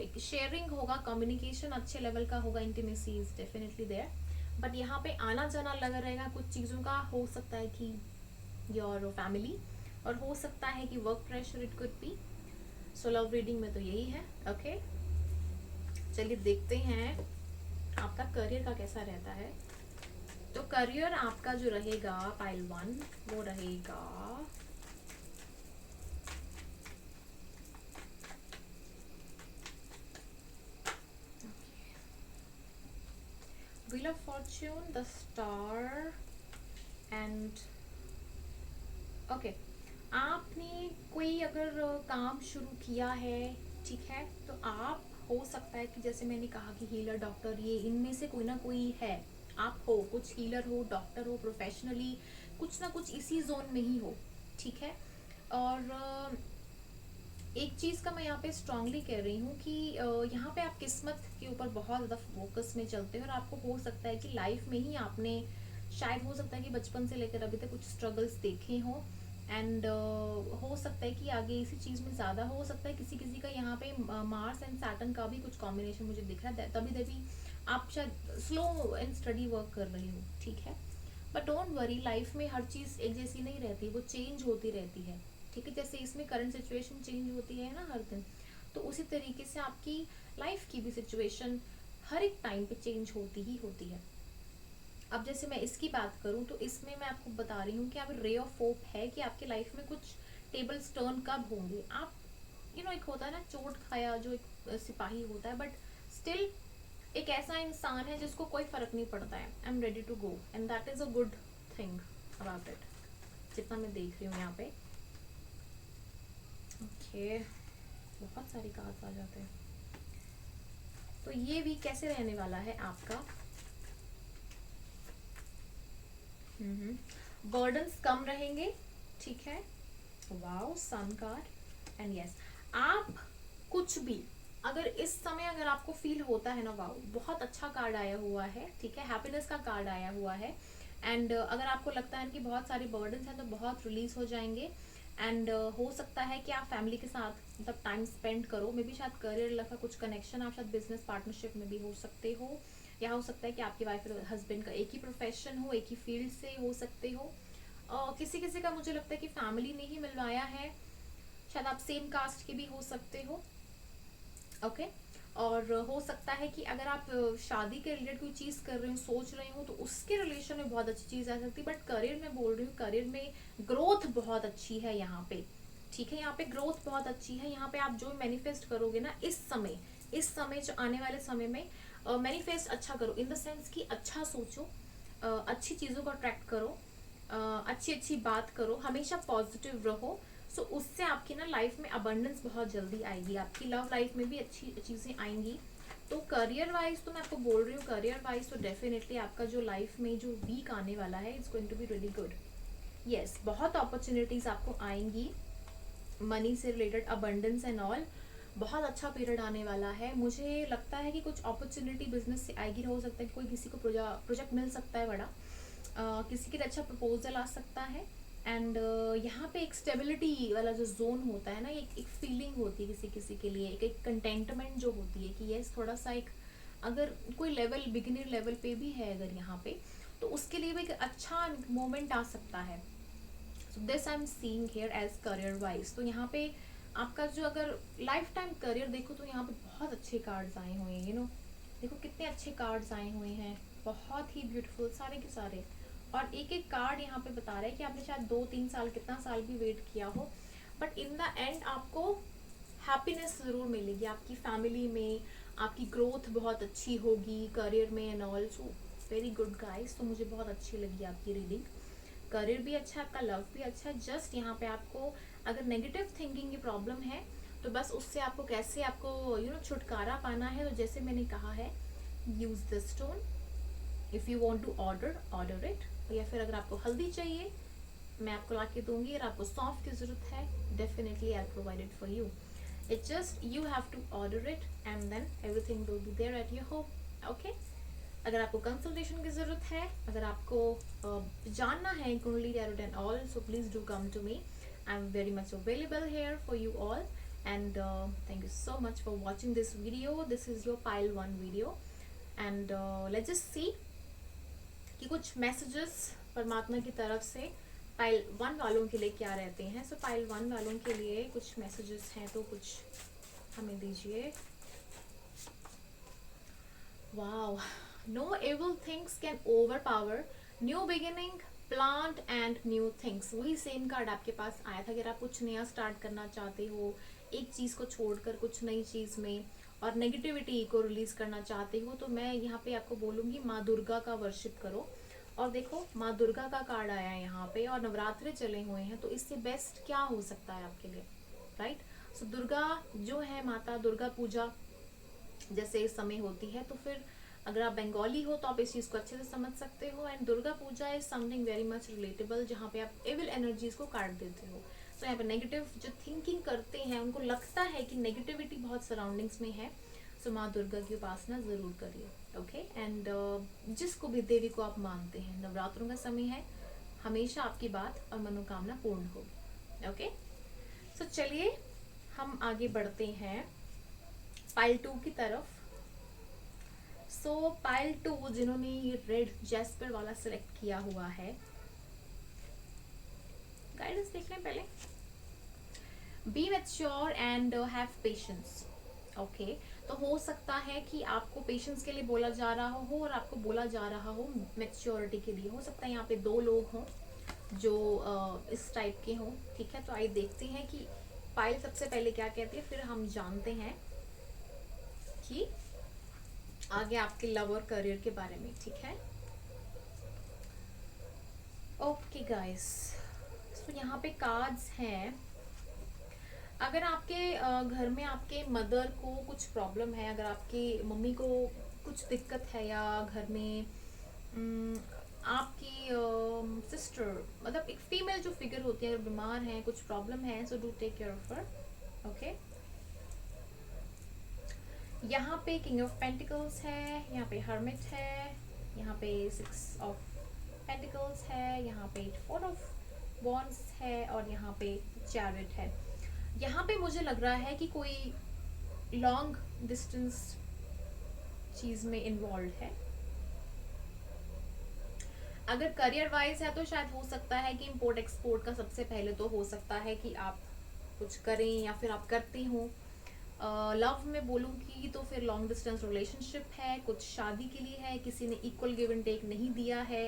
एक शेयरिंग होगा, कम्युनिकेशन अच्छे लेवल का होगा, intimacy is definitely there. But यहाँ पे आना जाना लगा रहेगा कुछ चीज़ों का। हो सकता है कि योर फैमिली, और हो सकता है कि work pressure, it could B. So love reading में तो यही है। ओके, चलिए देखते हैं आपका करियर का कैसा रहता है। तो करियर आपका जो रहेगा पाइल 1, वो रहेगा wheel of Fortune, the star, and okay. आपने कोई अगर काम शुरू किया है, ठीक है, तो आप हो सकता है कि जैसे मैंने कहा कि हीलर, डॉक्टर, ये इनमें से कोई ना कोई है। आप हो, कुछ हीलर हो, डॉक्टर हो, प्रोफेशनली कुछ ना कुछ इसी जोन में ही हो। ठीक है, और एक चीज़ का मैं यहाँ पे स्ट्रांगली कह रही हूँ कि यहाँ पे आप किस्मत के ऊपर बहुत ज़्यादा फोकस में चलते हो, और आपको हो सकता है कि लाइफ में ही आपने शायद, हो सकता है कि बचपन से लेकर अभी तक कुछ स्ट्रगल्स देखे हों, एंड हो सकता है कि आगे इसी चीज़ में ज़्यादा हो सकता है। किसी किसी का यहाँ पे मार्स एंड सैटर्न का भी कुछ कॉम्बिनेशन मुझे दिख रहा है, तभी तभी आप शायद स्लो एंड स्टडी वर्क कर रही हो। ठीक है, बट डोंट वरी, लाइफ में हर चीज़ एक जैसी नहीं रहती, वो चेंज होती रहती है। ठीक है, जैसे इसमें करंट सिचुएशन चेंज होती है ना हर दिन, तो उसी तरीके से आपकी लाइफ की भी सिचुएशन हर एक टाइम पे चेंज होती ही होती है। अब जैसे मैं इसकी बात करूं तो इसमें मैं आपको बता रही हूँ कि आप रे ऑफ होप है कि आपके लाइफ में कुछ टेबल्स टर्न कब होंगे। आप एक होता है ना चोट खाया जो एक सिपाही होता है, बट स्टिल एक ऐसा इंसान है जिसको कोई फर्क नहीं पड़ता है। I am ready to go, and that is a good thing about it, जितना मैं देख रही हूँ यहाँ पे। ओके, बहुत सारी कार्ड्स आ जाते हैं। तो ये वीक कैसे रहने वाला है आपका। बर्डन्स कम रहेंगे, ठीक है। Wow, sun card, and yes, आप कुछ भी अगर इस समय अगर आपको फील होता है ना, वाओ बहुत अच्छा कार्ड आया हुआ है, ठीक है, हैप्पीनेस का कार्ड आया हुआ है, एंड अगर आपको लगता है कि बहुत सारे बर्डन्स हैं तो बहुत रिलीज हो जाएंगे, एंड हो सकता है कि आप फैमिली के साथ मतलब टाइम स्पेंड करो। मे बी शायद करियर का कुछ कनेक्शन, आप शायद बिजनेस पार्टनरशिप में भी हो सकते हो, या हो सकता है कि आपकी वाइफ और हस्बैंड का एक ही प्रोफेशन हो, एक ही फील्ड से हो सकते हो। किसी किसी का मुझे लगता है कि फैमिली ने ही मिलवाया है, शायद आप सेम कास्ट के भी हो सकते हो। ओके। और हो सकता है कि अगर आप शादी के रिलेटेड कोई चीज़ कर रहे हो, सोच रहे हो, तो उसके रिलेशन में बहुत अच्छी चीज़ आ सकती है। बट करियर में बोल रही हूँ, करियर में ग्रोथ बहुत अच्छी है यहाँ पे, ठीक है। यहाँ पे ग्रोथ बहुत अच्छी है। यहाँ पे आप जो मैनिफेस्ट करोगे ना इस समय जो आने वाले समय में मैनिफेस्ट अच्छा करो, इन द सेंस कि अच्छा सोचो, अच्छी चीज़ों को अट्रैक्ट करो, अच्छी अच्छी बात करो, हमेशा पॉजिटिव रहो। सो उससे आपकी ना लाइफ में अबंडेंस बहुत जल्दी आएगी, आपकी लव लाइफ में भी अच्छी चीज़ें आएंगी। तो करियर वाइज तो मैं आपको बोल रही हूँ, करियर वाइज तो डेफिनेटली आपका जो लाइफ में जो वीक आने वाला है, it's going to be really good. Yes, बहुत अपॉर्चुनिटीज आपको आएंगी, मनी से रिलेटेड, अबंडेंस एंड ऑल। बहुत अच्छा पीरियड आने वाला है। मुझे लगता है कि कुछ अपॉर्चुनिटी बिजनेस से आएगी। हो सकता है कि कोई किसी को प्रोजेक्ट मिल सकता है बड़ा, किसी के लिए अच्छा प्रपोजल आ सकता है। एंड यहाँ पे एक स्टेबिलिटी वाला जो जोन होता है ना, एक फीलिंग होती है किसी किसी के लिए, एक कंटेंटमेंट जो होती है कि यस थोड़ा सा एक, अगर कोई लेवल बिगिनर लेवल पे भी है अगर यहाँ पे, तो उसके लिए भी एक अच्छा मोमेंट आ सकता है। So this I am seeing here as career wise. तो यहाँ पे आपका जो अगर लाइफ टाइम करियर देखो, तो यहाँ पे बहुत अच्छे कार्ड्स आए हुए हैं, देखो कितने अच्छे कार्ड्स आए हुए हैं, बहुत ही ब्यूटीफुल सारे के सारे। और एक एक कार्ड यहाँ पे बता रहा है कि आपने शायद 2-3 साल, कितना साल भी वेट किया हो, बट इन द एंड आपको हैप्पीनेस ज़रूर मिलेगी आपकी फैमिली में, आपकी ग्रोथ बहुत अच्छी होगी करियर में and also. Very good guys. तो मुझे बहुत अच्छी लगी आपकी रीडिंग। करियर भी अच्छा है आपका, लव भी अच्छा है। जस्ट यहाँ पे आपको अगर नेगेटिव थिंकिंग की प्रॉब्लम है, तो बस उससे आपको कैसे आपको छुटकारा पाना है। तो जैसे मैंने कहा है, use the stone, if you want to order it. या फिर अगर आपको हल्दी चाहिए, मैं आपको ला के दूंगी। अगर आपको सौंफ की जरूरत है, definitely I provide it for you. It just you have to order it and then everything will be there at your home. Okay. अगर आपको कंसल्टेशन की ज़रूरत है, अगर आपको जानना है कुंडली tarot and all, so please do come to me. I am very much available here for you all. And thank you so much for watching this video. This is your pile 1 video. And let's just see कि कुछ मैसेजेस परमात्मा की तरफ से पाइल 1 वालों के लिए क्या रहते हैं। सो पाइल 1 वालों के लिए कुछ मैसेजेस हैं, तो कुछ हमें दीजिए। Wow, no evil things can overpower new beginning, plant and new things. वही सेम कार्ड आपके पास आया था। अगर आप कुछ नया स्टार्ट करना चाहते हो, एक चीज़ को छोड़कर कुछ नई चीज़ में, और नेगेटिविटी को रिलीज करना चाहते हो, तो मैं यहाँ पे आपको बोलूँगी माँ दुर्गा का वर्शिप करो। और देखो माँ दुर्गा का कार्ड आया है यहाँ पे, और नवरात्रे चले हुए हैं, तो इससे बेस्ट क्या हो सकता है आपके लिए, राइट। सो दुर्गा जो है, माता दुर्गा पूजा जैसे इस समय होती है, तो फिर अगर आप बंगाली हो तो आप इस चीज़ को अच्छे से समझ सकते हो। And Durga puja is something very much relatable, जहाँ पे आप एविल एनर्जीज को काट देते हो। तो यहाँ पे नेगेटिव जो थिंकिंग करते हैं, उनको लगता है कि नेगेटिविटी बहुत सराउंडिंग्स में है, सो माँ दुर्गा की उपासना ज़रूर करिए। ओके। एंड जिसको भी देवी को आप मानते हैं, नवरात्रों का समय है, हमेशा आपकी बात और मनोकामना पूर्ण होगी। ओके। सो चलिए हम आगे बढ़ते हैं पाइल 2 की तरफ। सो पाइल 2 जिन्होंने ये रेड जैस्पर वाला सिलेक्ट किया हुआ है, गाइडेंस देख लें पहले। Be mature and have patience. Okay. तो हो सकता है कि आपको पेशेंस के लिए बोला जा रहा हो, और आपको बोला जा रहा हो मैच्योरिटी के लिए। हो सकता है यहाँ पे 2 लोग हों जो इस टाइप के हों, ठीक है। तो आइए देखते हैं कि पाइल सबसे पहले क्या कहती है, फिर हम जानते हैं कि आगे आपके लव और करियर के बारे में, ठीक है। ओके गाइस, तो यहाँ पे कार्ड्स हैं। अगर आपके घर में आपके मदर को कुछ प्रॉब्लम है, अगर आपकी मम्मी को कुछ दिक्कत है, या घर में आपकी सिस्टर, मतलब एक फीमेल जो फिगर होती है, अगर बीमार है, कुछ प्रॉब्लम है, so do take care of her. Okay. यहाँ पे किंग ऑफ पेंटिकल्स है, यहाँ पे हर्मिट है, यहाँ पे 6 ऑफ पेंटिकल्स है, यहाँ पे 4 ऑफ वॉन्ड्स है, और यहाँ पे चैरिट है। यहाँ पे मुझे लग रहा है कि कोई लॉन्ग डिस्टेंस चीज़ में इन्वॉल्व है, अगर करियर वाइज है तो शायद हो सकता है कि इंपोर्ट एक्सपोर्ट का सबसे पहले तो हो सकता है कि आप कुछ करें या फिर आप करते हो। लव में बोलूँगी तो फिर लॉन्ग डिस्टेंस रिलेशनशिप है, कुछ शादी के लिए है, किसी ने इक्वल गिव एंड टेक नहीं दिया है।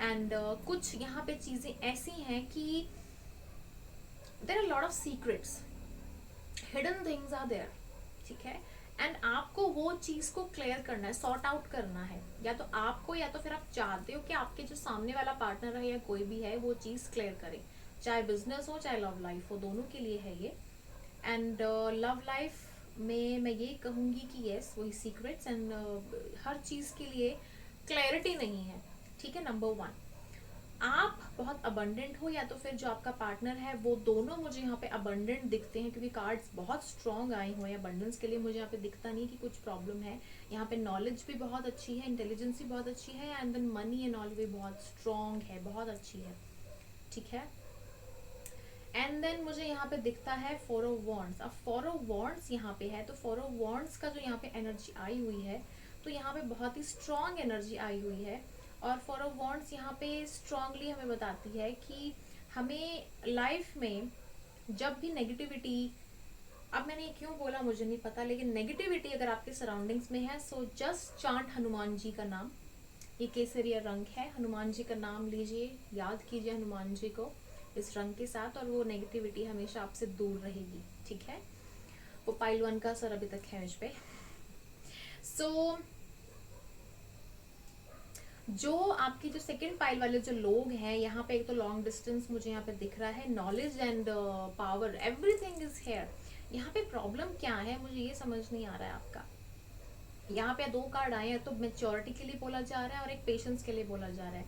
एंड कुछ यहाँ पे चीज़ें ऐसी हैं कि there are lot of secrets, hidden things are there, ठीक है। एंड आपको वो चीज को क्लियर करना है, सॉर्ट आउट करना है, या तो आपको या तो फिर आप चाहते हो कि आपके जो सामने वाला पार्टनर है या कोई भी है वो चीज क्लियर करे, चाहे बिजनेस हो चाहे लव लाइफ हो, दोनों के लिए है ये। एंड लव लाइफ में मैं ये कहूंगी कि यस वही सीक्रेट्स एंड हर चीज के लिए क्लैरिटी नहीं है, ठीक है। नंबर वन, आप बहुत अबंडेंट हो या तो फिर जो आपका पार्टनर है वो, दोनों मुझे यहाँ पे अबंडेंट दिखते हैं क्योंकि कार्ड्स बहुत स्ट्रॉन्ग आए हुए हैं। अबंडेंस के लिए मुझे यहाँ पे दिखता नहीं कि कुछ प्रॉब्लम है। यहाँ पे नॉलेज भी बहुत अच्छी है, इंटेलिजेंस भी बहुत अच्छी है, and then money and all भी बहुत स्ट्रॉन्ग है, बहुत अच्छी है, ठीक है। एंड देन मुझे यहाँ पे दिखता है फोर ऑफ वॉन्ड्स। अब फोर ऑफ वॉन्ड्स यहाँ पे है तो फोर ऑफ वॉन्ड्स का जो यहाँ पे एनर्जी आई हुई है तो यहाँ पे बहुत ही स्ट्रॉन्ग एनर्जी आई हुई है। और फोर ऑफ वॉन्ड्स यहाँ पे स्ट्रांगली हमें बताती है कि हमें लाइफ में जब भी नेगेटिविटी, अब मैंने ये क्यों बोला मुझे नहीं पता, लेकिन नेगेटिविटी अगर आपके सराउंडिंग्स में है so just chant Hanuman ji का नाम। ये केसरिया रंग है, हनुमान जी का नाम लीजिए, याद कीजिए हनुमान जी को इस रंग के साथ, और वो नेगेटिविटी हमेशा आपसे दूर रहेगी, ठीक है। वो पाइल 1 का असर अभी तक है मुझ पे। सो जो आपकी जो सेकंड पाइल वाले जो लोग हैं यहाँ पे, एक तो लॉन्ग डिस्टेंस मुझे यहाँ पे दिख रहा है, knowledge and power, everything is here. यहाँ पे प्रॉब्लम क्या है मुझे ये समझ नहीं आ रहा है आपका। यहाँ पे दो कार्ड आए हैं, तो मेच्योरिटी के लिए बोला जा रहा है और एक पेशेंस के लिए बोला जा रहा है।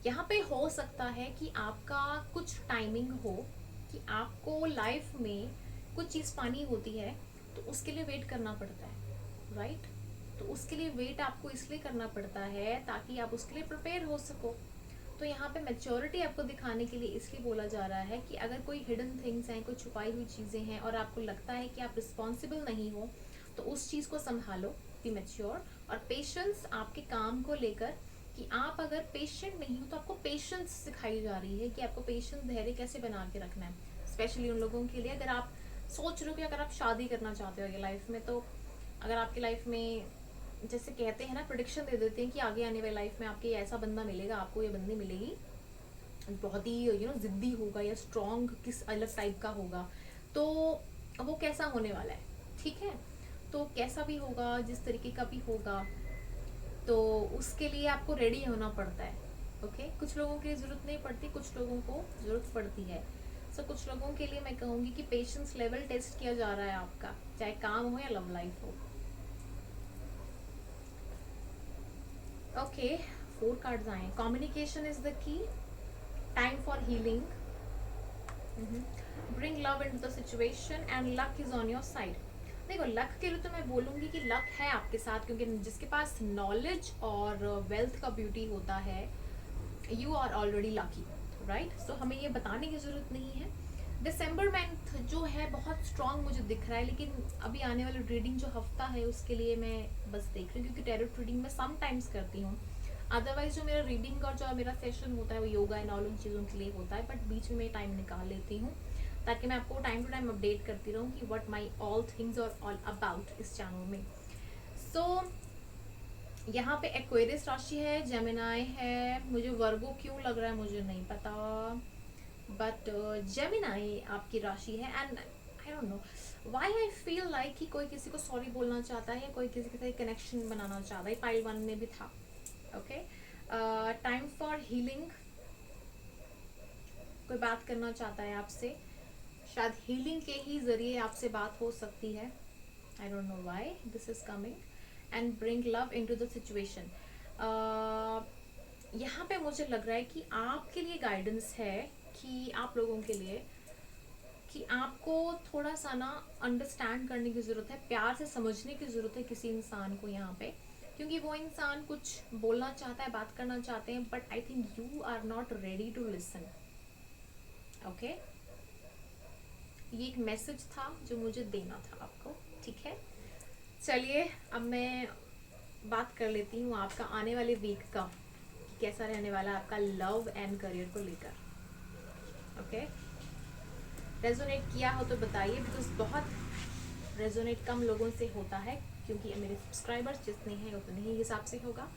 यहाँ पे हो सकता है कि आपका कुछ टाइमिंग हो कि आपको लाइफ में कुछ चीज़ पानी होती है तो उसके लिए वेट करना पड़ता है, राइट। तो उसके लिए वेट आपको इसलिए करना पड़ता है ताकि आप उसके लिए प्रिपेयर हो सको। तो यहाँ पे मैच्योरिटी आपको दिखाने के लिए इसलिए बोला जा रहा है कि अगर कोई हिडन थिंग्स हैं, कोई छुपाई हुई चीज़ें हैं और आपको लगता है कि आप रिस्पॉन्सिबल नहीं हो तो उस चीज़ को संभालो, बी मैच्योर। और पेशेंस आपके काम को लेकर कि आप अगर पेशेंट नहीं हो तो आपको पेशेंस सिखाई जा रही है कि आपको पेशेंस, धैर्य कैसे बना के रखना है। स्पेशली उन लोगों के लिए अगर आप सोच रहे हो कि अगर आप शादी करना चाहते हो ये लाइफ में, तो अगर आपकी लाइफ में जैसे कहते हैं ना, प्रेडिक्शन दे देते हैं कि आगे आने वाली लाइफ में आपके ऐसा बंदा मिलेगा, आपको ये बंदी मिलेगी, बहुत ही जिद्दी होगा या स्ट्रॉन्ग किस अलग टाइप का होगा, तो वो कैसा होने वाला है, ठीक है। तो कैसा भी होगा, जिस तरीके का भी होगा, तो उसके लिए आपको रेडी होना पड़ता है, ओके। कुछ लोगों की ज़रूरत नहीं पड़ती, कुछ लोगों को ज़रूरत पड़ती है। सो कुछ लोगों के लिए मैं कहूँगी कि पेशेंस लेवल टेस्ट किया जा रहा है आपका, चाहे काम हो या लव लाइफ हो, ओके। 4 कार्ड्स आए। Communication is the key, time for healing, bring love into the situation and luck is on your side. देखो लक के लिए तो मैं बोलूँगी कि लक है आपके साथ, क्योंकि जिसके पास नॉलेज और वेल्थ का ब्यूटी होता है, you are already lucky, right. So हमें ये बताने की ज़रूरत नहीं है। दिसंबर मंथ जो है बहुत स्ट्रांग मुझे दिख रहा है, लेकिन अभी आने वाली रीडिंग जो हफ्ता है उसके लिए मैं बस देख रही हूँ, क्योंकि टैरोट रीडिंग मैं सम टाइम्स करती हूँ। अदरवाइज जो मेरा रीडिंग और जो मेरा सेशन होता है वो योगा एंड ऑल उन चीज़ों के लिए होता है, बट बीच में मैं टाइम निकाल लेती हूँ ताकि मैं आपको टाइम टू टाइम अपडेट करती रहूँ कि व्हाट माई ऑल थिंग्स और ऑल अबाउट इस चैनल में। सो यहाँ पे एक्वेरियस राशि है, जेमिनाई है, मुझे वर्गो क्यों लग रहा है मुझे नहीं पता, बट जेमिनाई आपकी राशि है। And I don't know why I feel like कि कोई किसी को सॉरी बोलना चाहता है या कोई किसी के साथ कनेक्शन बनाना चाहता है, पाइल 1 में भी था, ओके। टाइम फॉर हीलिंग, कोई बात करना चाहता है आपसे, शायद हीलिंग के ही जरिए आपसे बात हो सकती है, I don't know why this is coming. And bring love into the situation, यहाँ पे मुझे लग रहा है कि आपके लिए गाइडेंस है कि आप लोगों के लिए कि आपको थोड़ा सा ना अंडरस्टैंड करने की ज़रूरत है, प्यार से समझने की ज़रूरत है किसी इंसान को यहाँ पे, क्योंकि वो इंसान कुछ बोलना चाहता है, बात करना चाहते हैं, but I think you are not ready to listen, okay. ये एक मैसेज था जो मुझे देना था आपको, ठीक है। चलिए अब मैं बात कर लेती हूँ आपका आने वाले वीक का कैसा रहने वाला है आपका लव एंड करियर को लेकर। ओके, रेजोनेट किया हो तो बताइए, बिकॉज बहुत रेजोनेट कम लोगों से होता है, क्योंकि मेरे सब्सक्राइबर्स जितने हैं उतने ही हिसाब से होगा।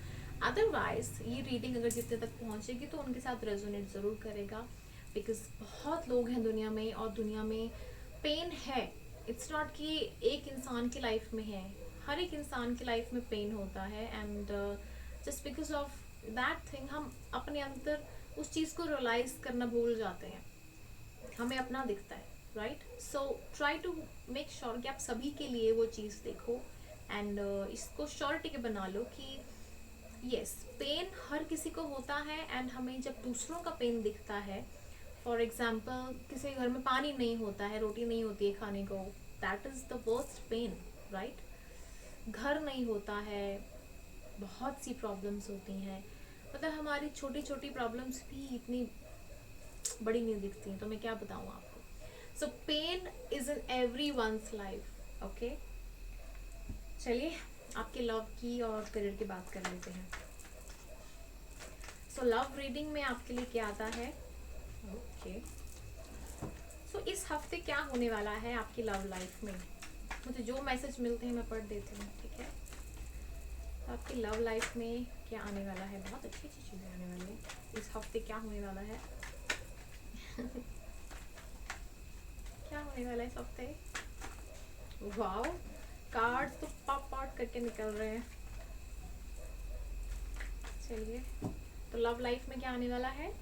अदरवाइज ये रीडिंग अगर जितने तक पहुंचेगी तो उनके साथ रेजोनेट ज़रूर करेगा, बिकॉज बहुत लोग हैं दुनिया में, और दुनिया में पेन है। इट्स नॉट कि एक इंसान की लाइफ में है, हर एक इंसान की लाइफ में पेन होता है, and just because of that thing हम अपने अंदर उस चीज़ को रियलाइज करना भूल जाते हैं, हमें अपना दिखता है, right. So try to make sure कि आप सभी के लिए वो चीज़ देखो, एंड इसको श्योरिटी के बना लो कि यस, पेन हर किसी को होता है, एंड हमें जब दूसरों का पेन दिखता है, फॉर एग्जाम्पल किसी के घर में पानी नहीं होता है, रोटी नहीं होती है खाने को, that is the worst pain, right. घर नहीं होता है, बहुत सी प्रॉब्लम्स होती हैं, मतलब हमारी छोटी छोटी प्रॉब्लम्स भी इतनी बड़ी नहीं दिखती हैं, तो मैं क्या बताऊँ आपको। So pain is in every once life. Okay, चलिए आपके लव की और करियर की बात कर लेते हैं। सो लव रीडिंग में आपके लिए क्या आता है। ओके, सो इस हफ्ते क्या होने वाला है आपकी लव लाइफ में। मुझे जो मैसेज मिलते हैं मैं पढ़ देती हूँ, ठीक है। तो आपकी लव लाइफ में क्या आने वाला है, बहुत अच्छी अच्छी चीज़ें आने वाली है इस हफ्ते। क्या होने वाला है क्या होने वाला है इस हफ्ते। वाओ, कार्ड्स तो पॉप आउट करके निकल रहे हैं। चलिए, तो लव लाइफ में क्या आने वाला है।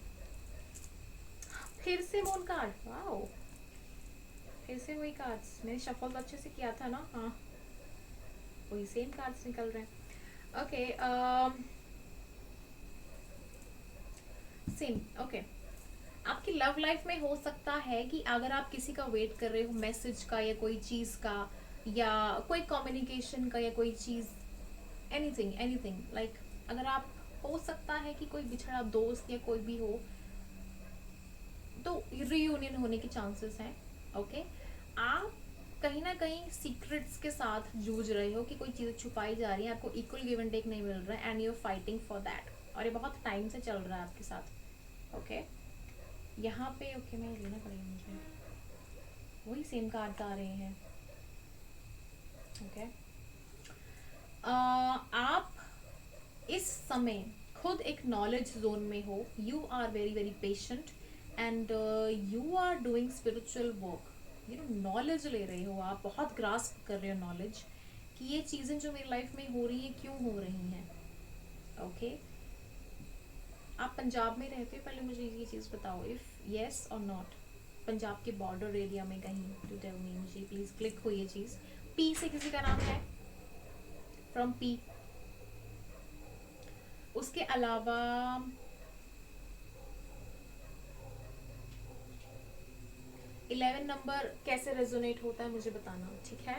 फिर से मून कार्ड, वाओ, फिर से वही कार्ड्स, मैंने शफल तो अच्छे से किया था ना। हाँ, वही सेम कार्ड्स निकल रहे हैं। Okay, same. ओके, आपकी लव लाइफ में हो सकता है कि अगर आप किसी का वेट कर रहे हो, मैसेज का या कोई चीज़ का, या कोई कम्युनिकेशन का, या कोई चीज़, एनीथिंग एनीथिंग लाइक, अगर आप, हो सकता है कि कोई बिछड़ा दोस्त या कोई भी हो, तो रीयूनियन होने के चांसेस हैं। ओके, आप कहीं ना कहीं सीक्रेट्स के साथ जूझ रहे हो कि कोई चीज़ छुपाई जा रही है, आपको इक्वल गिव एंड टेक नहीं मिल रहा है, and you are fighting for that, और ये बहुत टाइम से चल रहा है आपके साथ। ओके, यहाँ पे ओके मैं लेना पड़ेगा मुझे, वही सेम कार्ड्स आ रहे हैं। ओके, आप इस समय खुद एक नॉलेज जोन में हो, you are very very patient, and you are doing spiritual work, you know, knowledge ले रहे हो आप, बहुत ग्रास्प कर रहे हो नॉलेज कि ये चीज़ें जो मेरी लाइफ में हो रही है क्यों हो रही हैं। ओके, आप पंजाब में रहते हो, पहले मुझे ये चीज़ बताओ, इफ़ येस और नॉट, पंजाब के बॉर्डर एरिया में कहीं, टू टेल मी, मुझे प्लीज़ क्लिक हो ये चीज़। पी से किसी का नाम है, फ्रॉम पी। उसके अलावा 11 नंबर कैसे रेजोनेट होता है मुझे बताना, ठीक है।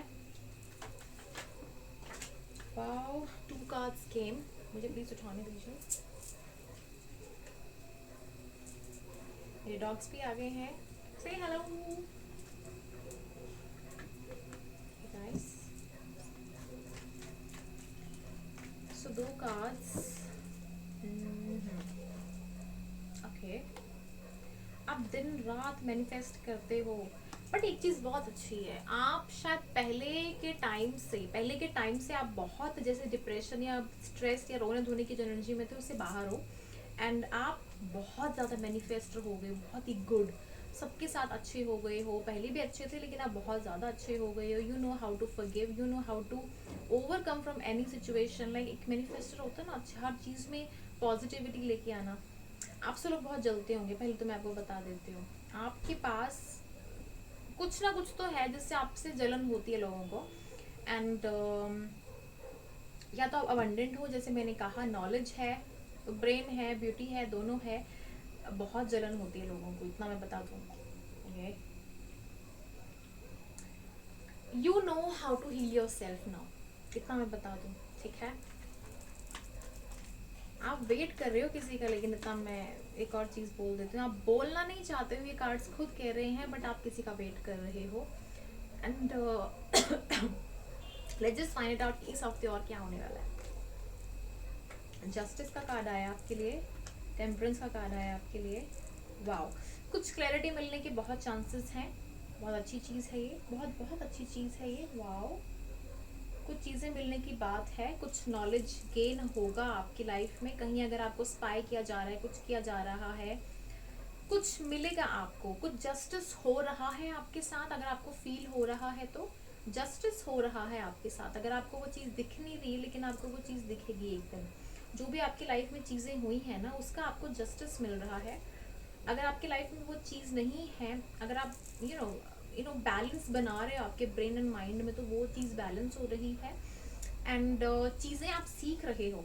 वाओ, 2 कार्ड्स केम, मुझे प्लीज उठाने दीजिए। मेरे डॉग्स भी आ गए हैं, से हेलो गाइस। सो 2 कार्ड्स। ओके, आप दिन रात मैनिफेस्ट करते हो, बट एक चीज़ बहुत अच्छी है, आप शायद पहले के टाइम से आप बहुत जैसे डिप्रेशन या स्ट्रेस या रोने धोने की जो एनर्जी में थे उससे बाहर हो, एंड आप बहुत ज़्यादा मैनिफेस्टर हो गए, बहुत ही गुड, सबके साथ अच्छे हो गए हो, पहले भी अच्छे थे लेकिन आप बहुत ज़्यादा अच्छे हो गए हो। You know how to forgive, you know how to overcome from any situation. Like एक मैनिफेस्टर होता है ना, हर चीज़ में पॉजिटिविटी लेके आना। आपसे लोग बहुत जलते होंगे, पहले तो मैं आपको बता देती हूँ, आपके पास कुछ ना कुछ तो है जिससे आपसे जलन होती है लोगों को, एंड या तो आप अबंडेंट हो, जैसे मैंने कहा, नॉलेज है, ब्रेन है, ब्यूटी है, दोनों है, बहुत जलन होती है लोगों को, इतना मैं बता दूँ। You know how to heal yourself now, इतना मैं बता दूँ, ठीक है। आप वेट कर रहे हो किसी का, लेकिन इतना मैं एक और चीज़ बोल देती हूँ, आप बोलना नहीं चाहते हो, ये कार्ड्स खुद कह रहे हैं, बट आप किसी का वेट कर रहे हो, and let's just find it out इस हफ्ते और क्या होने वाला है। जस्टिस का कार्ड आया आपके लिए, टेम्परेंस का कार्ड आया आपके लिए। वाओ, कुछ क्लैरिटी मिलने के बहुत चांसेस हैं। बहुत अच्छी चीज़ है ये, बहुत बहुत अच्छी चीज़ है ये। वाओ, कुछ चीज़ें मिलने की बात है, कुछ नॉलेज गेन होगा आपकी लाइफ में। कहीं अगर आपको स्पाई किया जा रहा है, कुछ किया जा रहा है, कुछ मिलेगा आपको, कुछ जस्टिस हो रहा है आपके साथ। अगर आपको फील हो रहा है तो जस्टिस हो रहा है आपके साथ। अगर आपको वो चीज़ दिख नहीं रही, लेकिन आपको वो चीज़ दिखेगी एक दिन। जो भी आपकी लाइफ में चीज़ें हुई हैं ना, उसका आपको जस्टिस मिल रहा है। अगर आपकी लाइफ में वो चीज़ नहीं है, अगर आप यू नो बैलेंस बना रहे हो आपके ब्रेन एंड माइंड में, तो वो चीज़ बैलेंस हो रही है। एंड चीज़ें आप सीख रहे हो।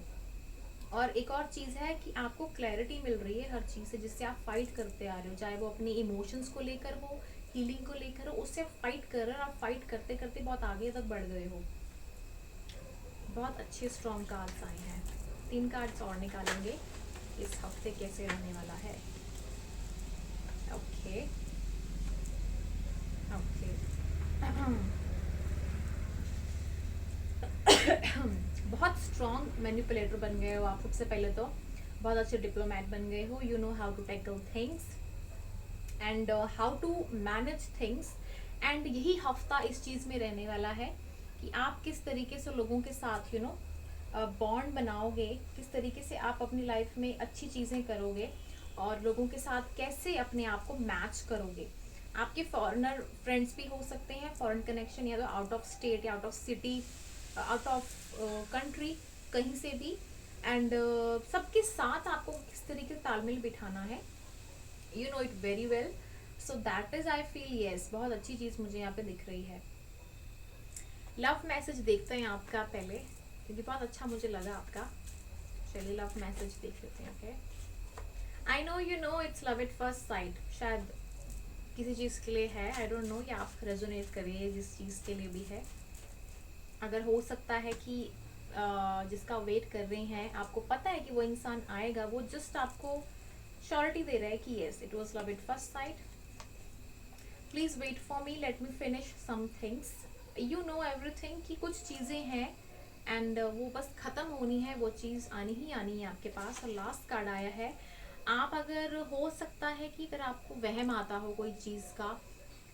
और एक और चीज़ है कि आपको क्लैरिटी मिल रही है हर चीज़ से, जिससे आप फाइट करते आ रहे हो, चाहे वो अपनी इमोशंस को लेकर हो, हीलिंग को लेकर हो, उससे आप फाइट कर रहे हो। आप फाइट करते करते बहुत आगे तक बढ़ गए हो। बहुत अच्छे स्ट्रॉन्ग कार्ड्स आए हैं। 3 कार्ड्स और निकालेंगे, इस हफ्ते कैसे रहने वाला है। Okay okay. बहुत स्ट्रॉन्ग मैनिपुलेटर बन गए हो आप। सबसे पहले तो बहुत अच्छे डिप्लोमेट बन गए हो। You know how to tackle things and how to manage things. And यही हफ्ता इस चीज़ में रहने वाला है कि आप किस तरीके से लोगों के साथ बॉन्ड बनाओगे, किस तरीके से आप अपनी लाइफ में अच्छी चीज़ें करोगे, और लोगों के साथ कैसे अपने आप को मैच करोगे। आपके फॉरेनर फ्रेंड्स भी हो सकते हैं, फॉरेन कनेक्शन, या तो आउट ऑफ स्टेट या out of city, out of country, कहीं से भी। एंड सबके साथ आपको किस तरीके से तालमेल बिठाना है, you no it very well. So that is I feel yes, बहुत अच्छी चीज़ मुझे यहाँ पे दिख रही है। लव मैसेज देखते हैं आपका पहले, क्योंकि बहुत अच्छा मुझे लगा आपका। चलिए लव मैसेज देख लेते हैं। Okay, I know you know it's love at first site, शायद किसी चीज़ के लिए है, आई डोंट नो, या आप रेजोनेट करिए जिस चीज़ के लिए भी है। अगर हो सकता है कि जिसका वेट कर रहे हैं, आपको पता है कि वो इंसान आएगा, वो जस्ट आपको श्योरिटी दे रहा है कि yes it was love at first sight, please wait for me, let me finish some things, you know everything, कि कुछ चीज़ें हैं एंड वो बस ख़त्म होनी है, वो चीज़ आनी ही आनी है आपके पास। और लास्ट कार्ड आया है, आप अगर हो सकता है कि अगर आपको वहम आता हो कोई चीज़ का,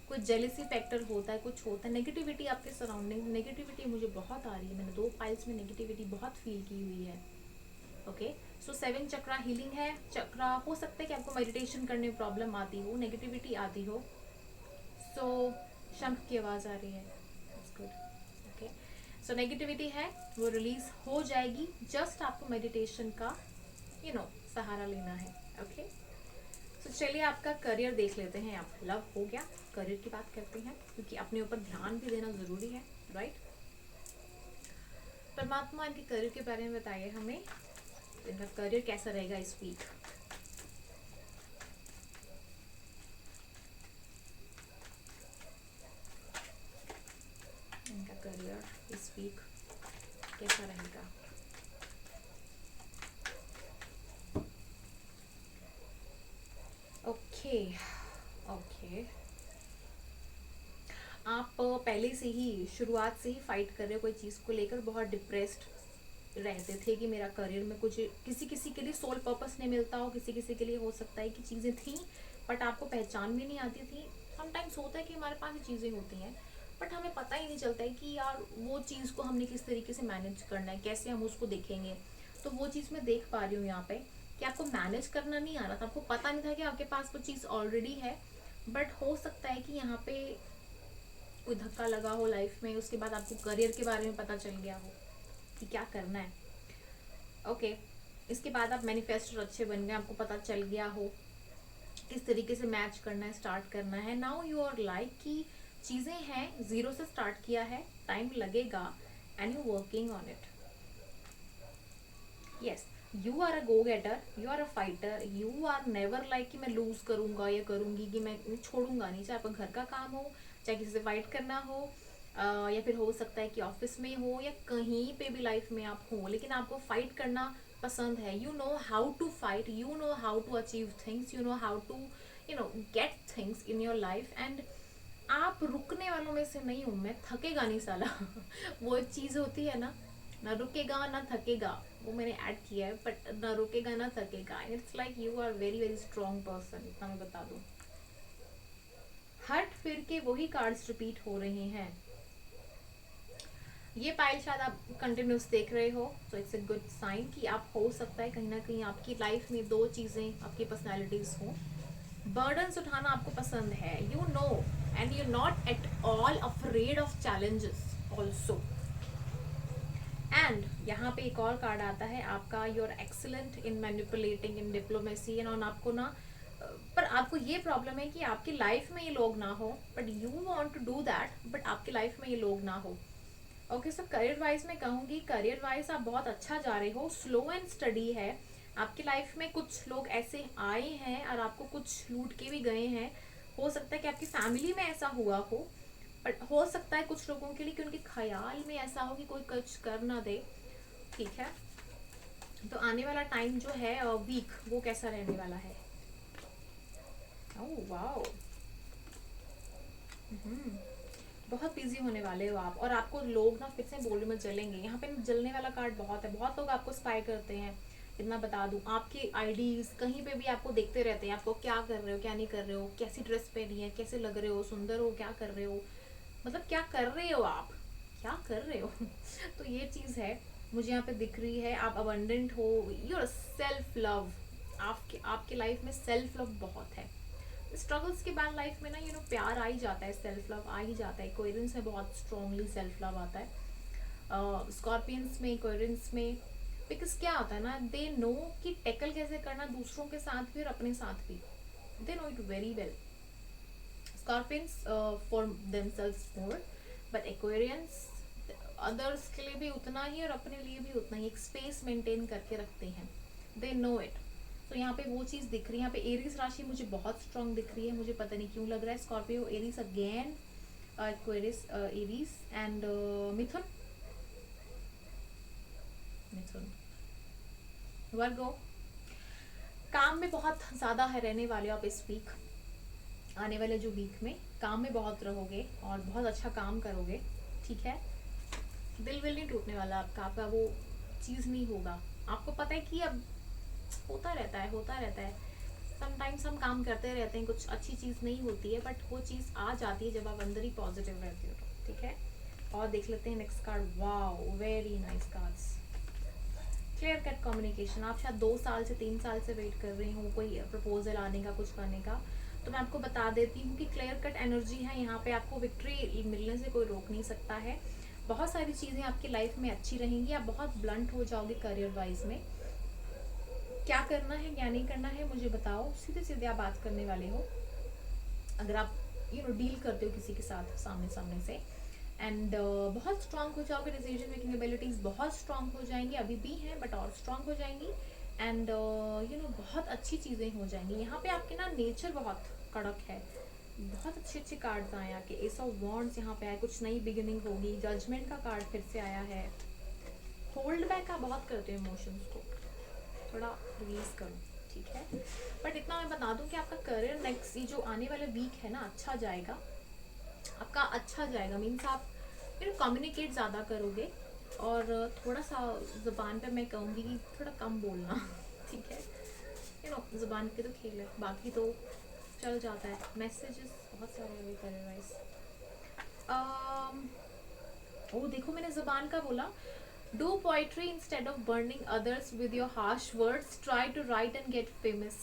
कुछ जेलिसी फैक्टर होता है, कुछ होता है, नेगेटिविटी आपके सराउंडिंग, नेगेटिविटी मुझे बहुत आ रही है। मैंने 2 फाइल्स में नेगेटिविटी बहुत फील की हुई है। ओके, सो 7 चक्रा हीलिंग है। चक्रा हो सकता है कि आपको मेडिटेशन करने में प्रॉब्लम आती हो, नेगेटिविटी आती हो। सो शंख की आवाज़ आ रही है, गुड। ओके, सो नेगेटिविटी है, वो रिलीज हो जाएगी। जस्ट आपको मेडिटेशन का सहारा लेना है। ओके, तो चलिए आपका करियर देख लेते हैं। आप लव हो गया, करियर की बात करते हैं, क्योंकि अपने ऊपर ध्यान भी देना ज़रूरी है, राइट। परमात्मा इनके करियर के बारे में बताइए हमें, इनका करियर कैसा रहेगा इस वीक। इनका करियर इस वीक कैसा रहेगा। ओके ओके, आप पहले से ही, शुरुआत से ही फाइट कर रहे हो कोई चीज़ को लेकर, बहुत डिप्रेस्ड रहते थे कि मेरा करियर में कुछ, किसी किसी के लिए सोल पर्पस नहीं मिलता हो, किसी किसी के लिए हो सकता है कि चीज़ें थी बट आपको पहचान भी नहीं आती थी। समटाइम्स होता है कि हमारे पास ये चीज़ें होती हैं बट हमें पता ही नहीं चलता है कि यार वो चीज़ को हमने किस तरीके से मैनेज करना है, कैसे हम उसको देखेंगे। तो वो चीज़ मैं देख पा रही हूँ यहाँ पे कि आपको मैनेज करना नहीं आ रहा था, आपको पता नहीं था कि आपके पास वो चीज़ ऑलरेडी है। बट हो सकता है कि यहाँ पे कोई धक्का लगा हो लाइफ में, उसके बाद आपको करियर के बारे में पता चल गया हो कि क्या करना है। ओके, इसके बाद आप मैनिफेस्टर अच्छे बन गए, आपको पता चल गया हो किस तरीके से मैच करना है, स्टार्ट करना है। नाउ यू आर लाइक कि चीज़ें हैं, ज़ीरो से स्टार्ट किया है, टाइम लगेगा and you working on it. Yes, you are a go getter, you are a fighter, you are never like कि मैं लूज करूंगा या करूंगी, कि मैं छोड़ूंगा नहीं। चाहे आपका घर का काम हो, चाहे किसी से फाइट करना हो, या फिर हो सकता है कि ऑफिस में हो या कहीं पे भी लाइफ में आप हो, लेकिन आपको फाइट करना पसंद है। You know how to fight, you know how to achieve things, you know how to get things in your life. And आप रुकने वालों में से नहीं हूँ मैं, थकेगा नहीं साला वो एक चीज़ होती है ना, ना रुकेगा ना थकेगा, वो मैंने ऐड किया है, बट ना रुकेगा ना थकेगा, it's like you are very very strong person, इतना मैं बता दूं। हट फिर के वही कार्ड्स रिपीट हो रहे हैं। ये पाइल शायद आप कंटिन्यूस देख रहे हो, तो इट्स अ गुड साइन कि आप हो सकता है कहीं ना कहीं आपकी लाइफ में दो चीजें आपकी पर्सनैलिटीज हो। बर्डन्स उठाना आपको पसंद है, you know, and you not at all afraid of challenges also. And यहाँ पे एक और कार्ड आता है आपका, you are excellent in manipulating in diplomacy and on. आपको ना पर आपको ये प्रॉब्लम है कि आपकी लाइफ में ये लोग ना हो, but you want to do that, but आपकी लाइफ में ये लोग ना हो। ओके, सो करियर वाइज मैं कहूँगी, करियर वाइज आप बहुत अच्छा जा रहे हो, स्लो एंड स्टडी है। आपकी लाइफ में कुछ लोग ऐसे आए हैं और आपको कुछ लूट के भी गए हैं। हो सकता है कि आपकी फैमिली में ऐसा हुआ हो, बट हो सकता है कुछ लोगों के लिए कि उनके ख्याल में ऐसा हो कि कोई कुछ कर ना दे। ठीक है, तो आने वाला टाइम जो है वीक, वो कैसा रहने वाला है? ओह वाओ, बहुत बिजी होने वाले हो आप, और आपको लोग ना फिर से बोलने में जलेंगे। यहाँ पे जलने वाला कार्ड बहुत है, बहुत लोग आपको स्पाई करते हैं, इतना बता दूं। आपके आईडीज कहीं पे भी आपको देखते रहते हैं, आपको क्या कर रहे हो क्या नहीं कर रहे हो, कैसी ड्रेस पहनी है, कैसे लग रहे हो, सुंदर हो, क्या कर रहे हो, मतलब क्या कर रहे हो आप, क्या कर रहे हो तो ये चीज है मुझे यहाँ पे दिख रही है। आप अबंडेंट हो, योर सेल्फ लव, आपके आपके लाइफ में सेल्फ लव बहुत है। स्ट्रगल्स के बाद लाइफ में ना प्यार आ ही जाता है, सेल्फ लव आ ही जाता है। कोयरेंस में बहुत स्ट्रांगली सेल्फ लव आता है, स्कॉर्पियंस में, कोयरेंस में। बिकॉज क्या होता है ना, दे नो कि टैकल कैसे करना दूसरों के साथ भी और अपने साथ भी, they know it very well. Scorpions for themselves more, but Aquarians others के लिए भी उतना ही और अपने लिए भी उतना ही, एक स्पेस मेंटेन करके रखते हैं, दे नो इट। तो यहाँ पे वो चीज दिख रही है। यहाँ पे एरीज राशि मुझे बहुत स्ट्रांग दिख रही है, मुझे पता नहीं क्यों लग रहा है। Scorpio, Aries again, Aquarius, Aries and Mithun, Mithun, Virgo. काम में बहुत ज्यादा है रहने वाले आप इस वीक, आने वाले जो वीक में काम में बहुत रहोगे और बहुत अच्छा काम करोगे। ठीक है, दिल विल नहीं टूटने वाला आपका, आपका वो चीज नहीं होगा। आपको पता है कि अब होता रहता है, होता रहता है। समटाइम्स हम काम करते रहते हैं, कुछ अच्छी चीज नहीं होती है, बट वो चीज आ जाती है जब आप अंदर ही पॉजिटिव रहते हो। ठीक है, और देख लेते हैं next card. Wow, very nice cards. Clear cut communication, आप शायद 2 साल से 3 साल से वेट कर रही हूँ कोई प्रपोजल आने का, कुछ करने का। तो मैं आपको बता देती हूँ कि क्लियर कट एनर्जी है यहाँ पे, आपको विक्ट्री मिलने से कोई रोक नहीं सकता है। बहुत सारी चीजें आपकी लाइफ में अच्छी रहेंगी, आप बहुत ब्लंट हो जाओगे करियर वाइज में। क्या करना है क्या नहीं करना है मुझे बताओ, सीधे सीधे आप बात करने वाले हो। अगर आप डील करते हो किसी के साथ सामने सामने से, एंड बहुत स्ट्रांग हो जाओगे, डिसीजन मेकिंग एबिलिटीज बहुत स्ट्रांग हो जाएंगी, अभी भी हैं बट और स्ट्रांग हो जाएंगी। एंड बहुत अच्छी चीजें हो जाएंगी। यहाँ पे आपके ना नेचर बहुत कड़क है, बहुत अच्छे अच्छे कार्ड्स आए आपके। एस ऑफ वॉन्ड्स यहाँ पे आए, कुछ नई बिगिनिंग होगी। जजमेंट का कार्ड फिर से आया है। होल्ड बैक आप बहुत करते हो इमोशंस को, थोड़ा रिलीज करो। ठीक है, बट इतना मैं बता दूं कि आपका करियर नेक्स्ट ये जो आने वाले वीक है ना, अच्छा जाएगा आपका, अच्छा जाएगा। मीन्स आप कम्युनिकेट ज़्यादा करोगे, और थोड़ा सा ज़ुबान पे मैं कहूँगी कि थोड़ा कम बोलना ठीक है, ज़ुबान के तो खेल है, बाकी तो चल जाता है। मैसेजेस बहुत सारे अभी करियर वाइज। ओ देखो, मैंने ज़ुबान का बोला। Do poetry instead of burning others with your harsh words. Try to write and get famous.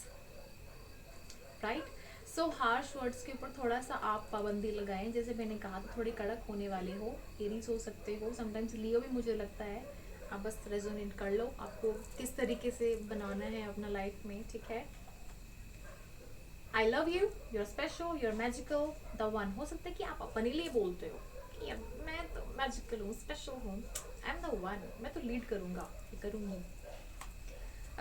Right? So harsh words के ऊपर थोड़ा सा आप पाबंदी लगाएं। जैसे मैंने कहा था, थोड़े कड़क होने वाले हो, एरीज हो सकते हो, समटाइम्स लियो भी मुझे लगता है। आप बस रेजोनेट कर लो आपको किस तरीके से बनाना है अपना लाइफ में। ठीक है, I love you, you're special, you're magical, the one. हो सकता है कि आप अपने लिए बोलते हो कि मैं तो मैजिकल हूँ, स्पेशल हूँ, आई एम द वन, मैं तो लीड करूँगा, करूँगी।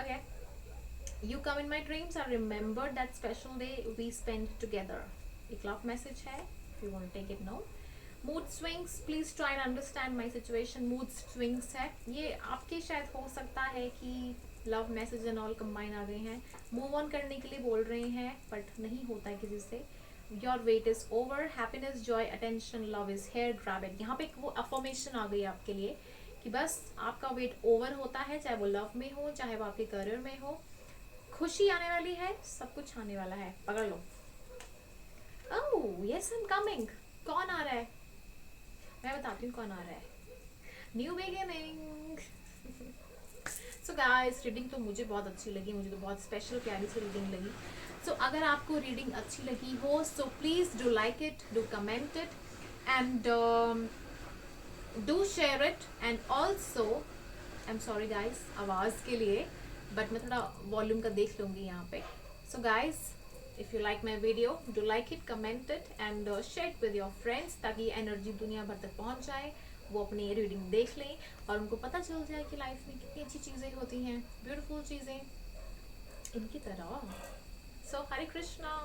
Okay, you come in my dreams, I remember that special day we spend together. एक लव मैसेज है, if you want take it now. Mood swings, please try and understand my situation. Mood swings है ये आपके, शायद हो सकता है कि love message and all combine आ गए हैं, मूव ऑन करने के लिए बोल रहे हैं, बट नहीं होता है किसी से। Your weight is over, happiness, Joy, attention, love is here, grab it. यहाँ पे एक वो अफर्मेशन आ गई आपके लिए कि बस आपका वेट ओवर होता है, चाहे वो लव में हो, चाहे वो आपके करियर में हो। खुशी आने वाली है, सब कुछ आने वाला है, पकड़ लो। Oh yes, I am coming. कौन आ रहा है? मैं बताती हूँ कौन आ रहा है। New beginning. So guys, reading तो मुझे बहुत अच्छी लगी, मुझे तो बहुत स्पेशल प्यारी सी रीडिंग लगी। सो अगर आपको रीडिंग अच्छी लगी हो, so please do like it, do comment it, and do share it. And also I am sorry guys आवाज़ के लिए, बट मैं थोड़ा वॉल्यूम का देख लूँगी यहाँ पे। So guys, if you like my video, do like it, comment it, and share it with your friends, ताकि एनर्जी दुनिया भर तक पहुँच जाए, वो अपनी रीडिंग देख लें और उनको पता चल जाए कि लाइफ में कितनी अच्छी चीज़ें होती हैं, ब्यूटीफुल चीज़ें इनकी तरह। सो हरे कृष्णा।